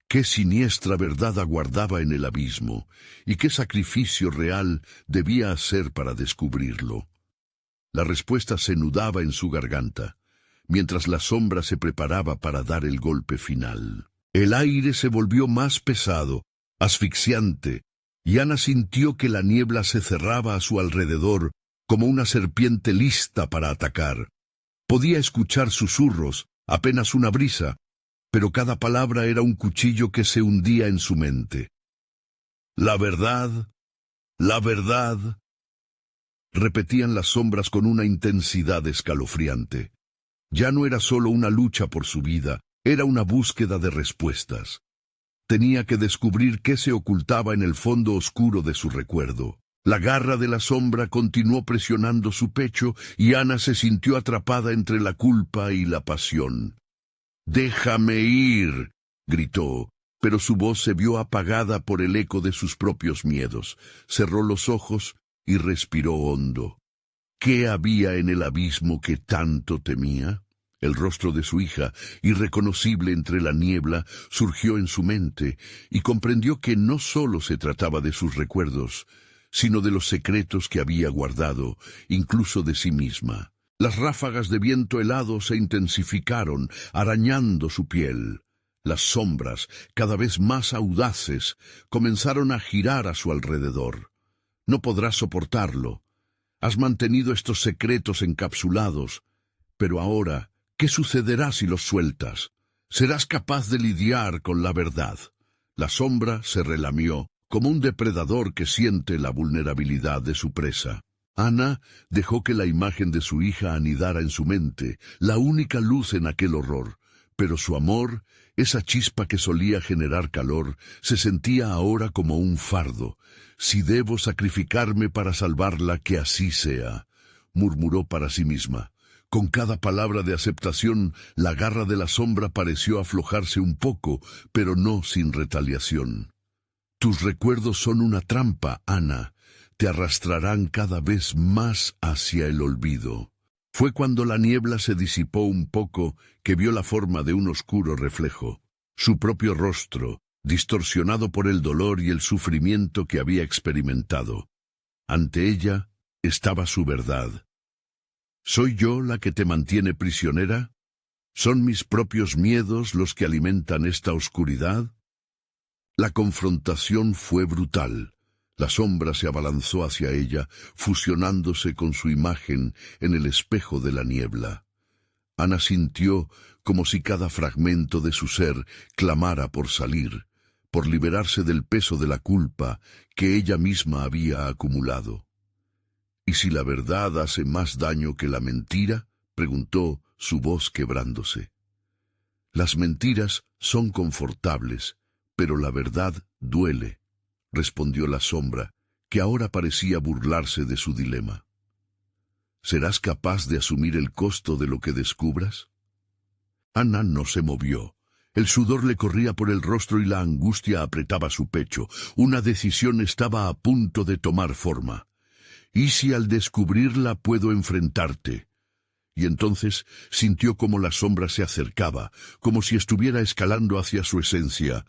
Qué siniestra verdad aguardaba en el abismo, y qué sacrificio real debía hacer para descubrirlo. La respuesta se nudaba en su garganta, mientras la sombra se preparaba para dar el golpe final. El aire se volvió más pesado, asfixiante, y Ana sintió que la niebla se cerraba a su alrededor como una serpiente lista para atacar. Podía escuchar susurros, apenas una brisa, pero cada palabra era un cuchillo que se hundía en su mente. La verdad, repetían las sombras con una intensidad escalofriante. Ya no era solo una lucha por su vida, era una búsqueda de respuestas. Tenía que descubrir qué se ocultaba en el fondo oscuro de su recuerdo. La garra de la sombra continuó presionando su pecho y Ana se sintió atrapada entre la culpa y la pasión. «¡Déjame ir!», gritó, pero su voz se vio apagada por el eco de sus propios miedos. Cerró los ojos y respiró hondo. ¿Qué había en el abismo que tanto temía? El rostro de su hija, irreconocible entre la niebla, surgió en su mente y comprendió que no solo se trataba de sus recuerdos, sino de los secretos que había guardado, incluso de sí misma. Las ráfagas de viento helado se intensificaron, arañando su piel. Las sombras, cada vez más audaces, comenzaron a girar a su alrededor. No podrás soportarlo. Has mantenido estos secretos encapsulados, pero ahora, ¿qué sucederá si los sueltas? Serás capaz de lidiar con la verdad. La sombra se relamió, como un depredador que siente la vulnerabilidad de su presa. Ana dejó que la imagen de su hija anidara en su mente, la única luz en aquel horror, pero su amor, esa chispa que solía generar calor, se sentía ahora como un fardo. «Si debo sacrificarme para salvarla, que así sea», murmuró para sí misma. Con cada palabra de aceptación, la garra de la sombra pareció aflojarse un poco, pero no sin retaliación. Tus recuerdos son una trampa, Ana. Te arrastrarán cada vez más hacia el olvido. Fue cuando la niebla se disipó un poco que vio la forma de un oscuro reflejo. Su propio rostro, distorsionado por el dolor y el sufrimiento que había experimentado. Ante ella estaba su verdad. ¿Soy yo la que te mantiene prisionera? ¿Son mis propios miedos los que alimentan esta oscuridad? La confrontación fue brutal. La sombra se abalanzó hacia ella, fusionándose con su imagen en el espejo de la niebla. Ana sintió como si cada fragmento de su ser clamara por salir, por liberarse del peso de la culpa que ella misma había acumulado. ¿Y si la verdad hace más daño que la mentira?, preguntó, su voz quebrándose. Las mentiras son confortables, pero la verdad duele, respondió la sombra, que ahora parecía burlarse de su dilema. ¿Serás capaz de asumir el costo de lo que descubras? Ana no se movió. El sudor le corría por el rostro y la angustia apretaba su pecho. Una decisión estaba a punto de tomar forma. ¿Y si al descubrirla puedo enfrentarte? Y entonces sintió como la sombra se acercaba, como si estuviera escalando hacia su esencia.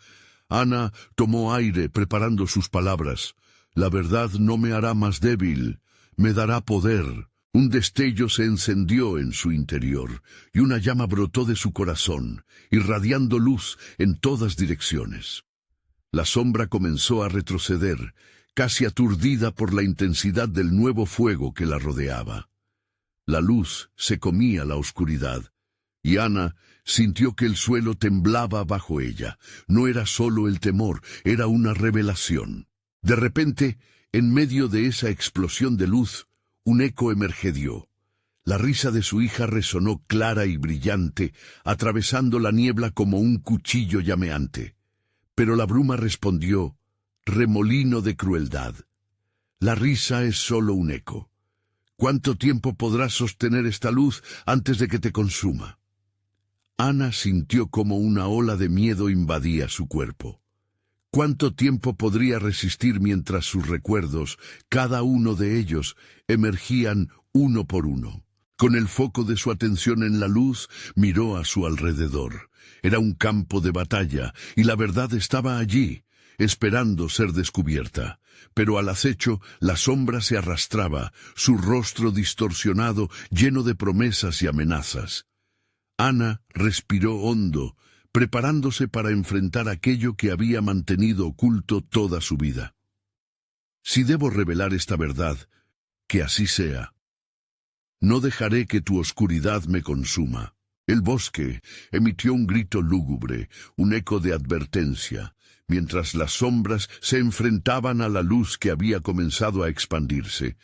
Ana tomó aire preparando sus palabras. La verdad no me hará más débil, me dará poder. Un destello se encendió en su interior, y una llama brotó de su corazón, irradiando luz en todas direcciones. La sombra comenzó a retroceder, casi aturdida por la intensidad del nuevo fuego que la rodeaba. La luz se comía la oscuridad, y Ana sintió que el suelo temblaba bajo ella. No era solo el temor, era una revelación. De repente, en medio de esa explosión de luz, un eco emergió. La risa de su hija resonó clara y brillante, atravesando la niebla como un cuchillo llameante. Pero la bruma respondió, remolino de crueldad. La risa es solo un eco. ¿Cuánto tiempo podrás sostener esta luz antes de que te consuma? Ana sintió como una ola de miedo invadía su cuerpo. ¿Cuánto tiempo podría resistir mientras sus recuerdos, cada uno de ellos, emergían uno por uno? Con el foco de su atención en la luz, miró a su alrededor. Era un campo de batalla, y la verdad estaba allí, esperando ser descubierta. Pero al acecho, la sombra se arrastraba, su rostro distorsionado, lleno de promesas y amenazas. Ana respiró hondo, preparándose para enfrentar aquello que había mantenido oculto toda su vida. Si debo revelar esta verdad, que así sea. No dejaré que tu oscuridad me consuma. El bosque emitió un grito lúgubre, un eco de advertencia, mientras las sombras se enfrentaban a la luz que había comenzado a expandirse.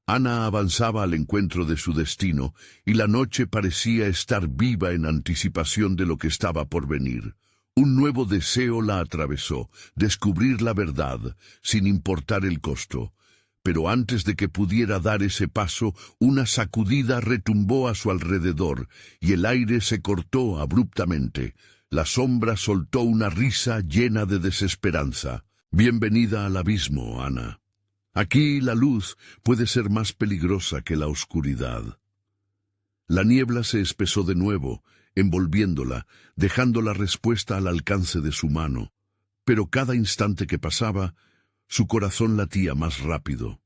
Ana avanzaba al encuentro de su destino, y la noche parecía estar viva en anticipación de lo que estaba por venir. Un nuevo deseo la atravesó, descubrir la verdad, sin importar el costo. Pero antes de que pudiera dar ese paso, una sacudida retumbó a su alrededor, y el aire se cortó abruptamente. La sombra soltó una risa llena de desesperanza. Bienvenida al abismo, Ana. Aquí la luz puede ser más peligrosa que la oscuridad. La niebla se espesó de nuevo, envolviéndola, dejando la respuesta al alcance de su mano. Pero cada instante que pasaba, su corazón latía más rápido.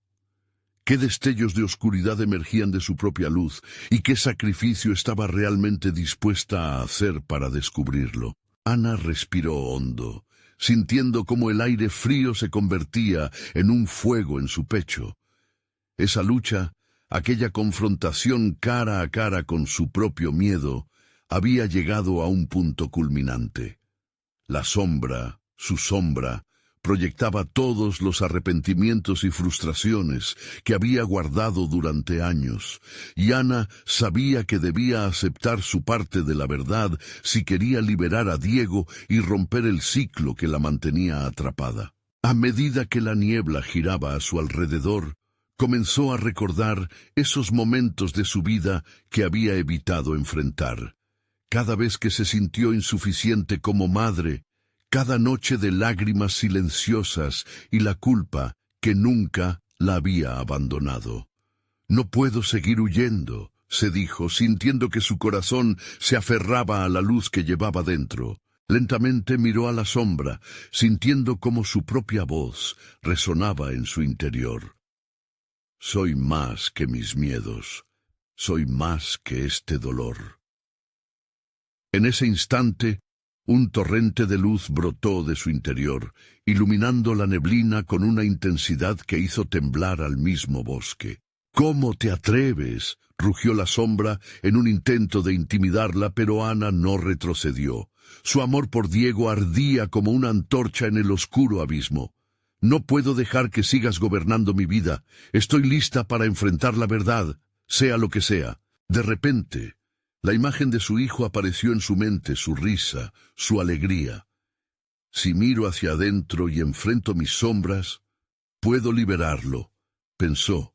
¿Qué destellos de oscuridad emergían de su propia luz y qué sacrificio estaba realmente dispuesta a hacer para descubrirlo? Ana respiró hondo, sintiendo cómo el aire frío se convertía en un fuego en su pecho. Esa lucha, aquella confrontación cara a cara con su propio miedo, había llegado a un punto culminante. La sombra, su sombra, proyectaba todos los arrepentimientos y frustraciones que había guardado durante años, y Ana sabía que debía aceptar su parte de la verdad si quería liberar a Diego y romper el ciclo que la mantenía atrapada. A medida que la niebla giraba a su alrededor, Comenzó a recordar esos momentos de su vida que había evitado enfrentar. Cada vez que se sintió insuficiente como madre, cada noche de lágrimas silenciosas y la culpa que nunca la había abandonado. «No puedo seguir huyendo», se dijo, sintiendo que su corazón se aferraba a la luz que llevaba dentro. Lentamente miró a la sombra, sintiendo cómo su propia voz resonaba en su interior. «Soy más que mis miedos, soy más que este dolor». En ese instante, un torrente de luz brotó de su interior, iluminando la neblina con una intensidad que hizo temblar al mismo bosque. «¿Cómo te atreves?», rugió la sombra en un intento de intimidarla, pero Ana no retrocedió. Su amor por Diego ardía como una antorcha en el oscuro abismo. «No puedo dejar que sigas gobernando mi vida. Estoy lista para enfrentar la verdad, sea lo que sea». De repente, la imagen de su hijo apareció en su mente, su risa, su alegría. «Si miro hacia adentro y enfrento mis sombras, puedo liberarlo», pensó,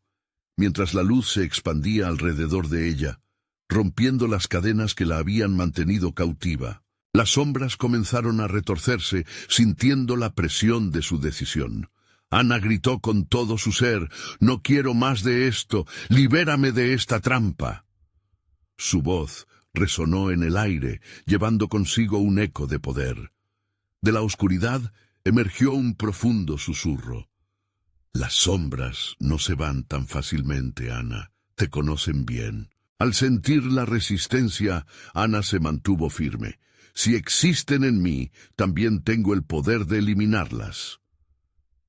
mientras la luz se expandía alrededor de ella, rompiendo las cadenas que la habían mantenido cautiva. Las sombras comenzaron a retorcerse, sintiendo la presión de su decisión. Ana gritó con todo su ser: «No quiero más de esto, libérame de esta trampa». Su voz resonó en el aire, llevando consigo un eco de poder. De la oscuridad emergió un profundo susurro. «Las sombras no se van tan fácilmente, Ana. Te conocen bien». Al sentir la resistencia, Ana se mantuvo firme. «Si existen en mí, también tengo el poder de eliminarlas».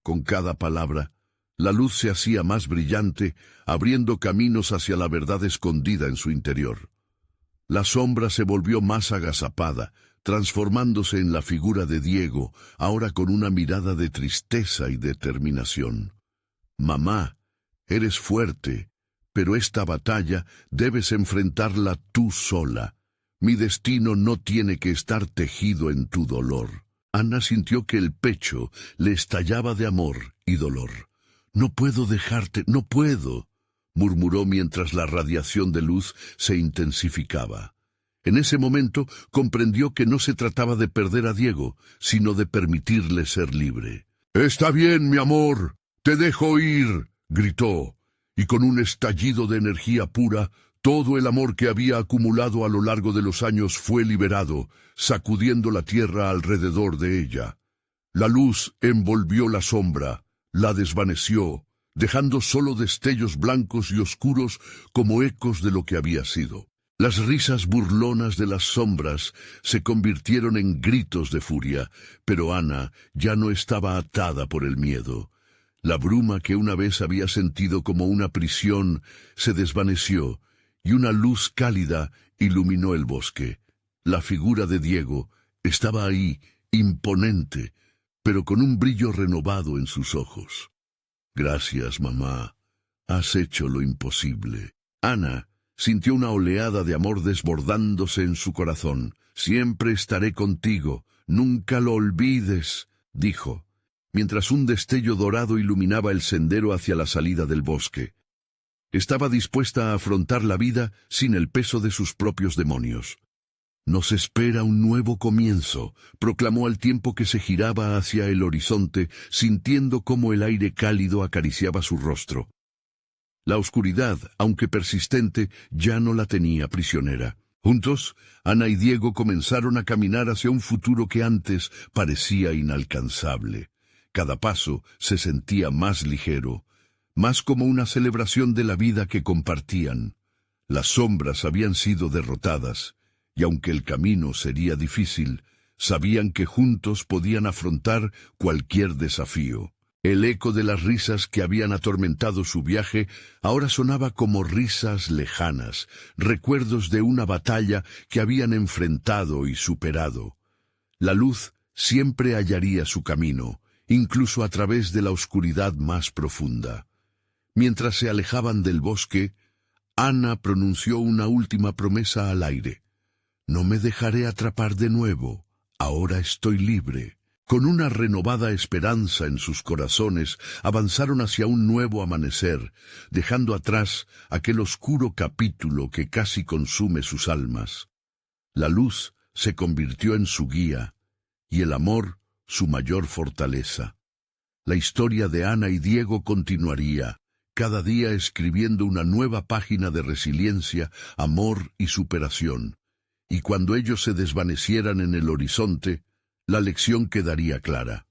Con cada palabra, la luz se hacía más brillante, abriendo caminos hacia la verdad escondida en su interior. La sombra se volvió más agazapada, transformándose en la figura de Diego, ahora con una mirada de tristeza y determinación. «Mamá, eres fuerte, pero esta batalla debes enfrentarla tú sola. Mi destino no tiene que estar tejido en tu dolor». Ana sintió que el pecho le estallaba de amor y dolor. «No puedo dejarte, no puedo», murmuró mientras la radiación de luz se intensificaba. En ese momento comprendió que no se trataba de perder a Diego, sino de permitirle ser libre. «Está bien, mi amor, te dejo ir», gritó, y con un estallido de energía pura, todo el amor que había acumulado a lo largo de los años fue liberado, sacudiendo la tierra alrededor de ella. La luz envolvió la sombra, la desvaneció, dejando solo destellos blancos y oscuros como ecos de lo que había sido. Las risas burlonas de las sombras se convirtieron en gritos de furia, pero Ana ya no estaba atada por el miedo. La bruma que una vez había sentido como una prisión se desvaneció, y una luz cálida iluminó el bosque. La figura de Diego estaba ahí, imponente, pero con un brillo renovado en sus ojos. «Gracias, mamá. Has hecho lo imposible». Ana sintió una oleada de amor desbordándose en su corazón. «Siempre estaré contigo, nunca lo olvides», dijo, mientras un destello dorado iluminaba el sendero hacia la salida del bosque. Estaba dispuesta a afrontar la vida sin el peso de sus propios demonios. «Nos espera un nuevo comienzo», proclamó al tiempo que se giraba hacia el horizonte, sintiendo cómo el aire cálido acariciaba su rostro. La oscuridad, aunque persistente, ya no la tenía prisionera. Juntos, Ana y Diego comenzaron a caminar hacia un futuro que antes parecía inalcanzable. Cada paso se sentía más ligero, más como una celebración de la vida que compartían. Las sombras habían sido derrotadas, y aunque el camino sería difícil, sabían que juntos podían afrontar cualquier desafío. El eco de las risas que habían atormentado su viaje ahora sonaba como risas lejanas, recuerdos de una batalla que habían enfrentado y superado. La luz siempre hallaría su camino, incluso a través de la oscuridad más profunda. Mientras se alejaban del bosque, Ana pronunció una última promesa al aire. «No me dejaré atrapar de nuevo. Ahora estoy libre». Con una renovada esperanza en sus corazones, avanzaron hacia un nuevo amanecer, dejando atrás aquel oscuro capítulo que casi consume sus almas. La luz se convirtió en su guía, y el amor su mayor fortaleza. La historia de Ana y Diego continuaría, cada día escribiendo una nueva página de resiliencia, amor y superación. Y cuando ellos se desvanecieran en el horizonte, la lección quedaría clara.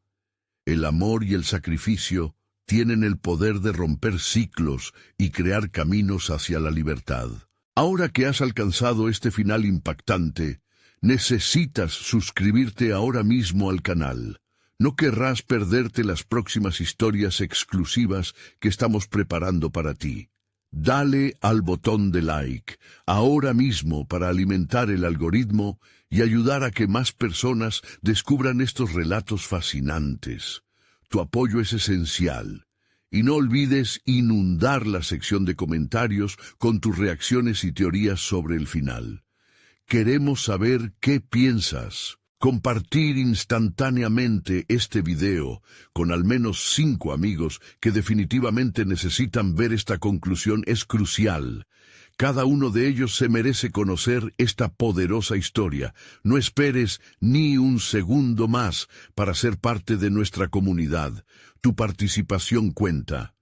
El amor y el sacrificio tienen el poder de romper ciclos y crear caminos hacia la libertad. Ahora que has alcanzado este final impactante, necesitas suscribirte ahora mismo al canal. No querrás perderte las próximas historias exclusivas que estamos preparando para ti. Dale al botón de like ahora mismo para alimentar el algoritmo y ayudar a que más personas descubran estos relatos fascinantes. Tu apoyo es esencial. Y no olvides inundar la sección de comentarios con tus reacciones y teorías sobre el final. Queremos saber qué piensas. Compartir instantáneamente este video con al menos 5 amigos que definitivamente necesitan ver esta conclusión es crucial. Cada uno de ellos se merece conocer esta poderosa historia. No esperes ni un segundo más para ser parte de nuestra comunidad. Tu participación cuenta.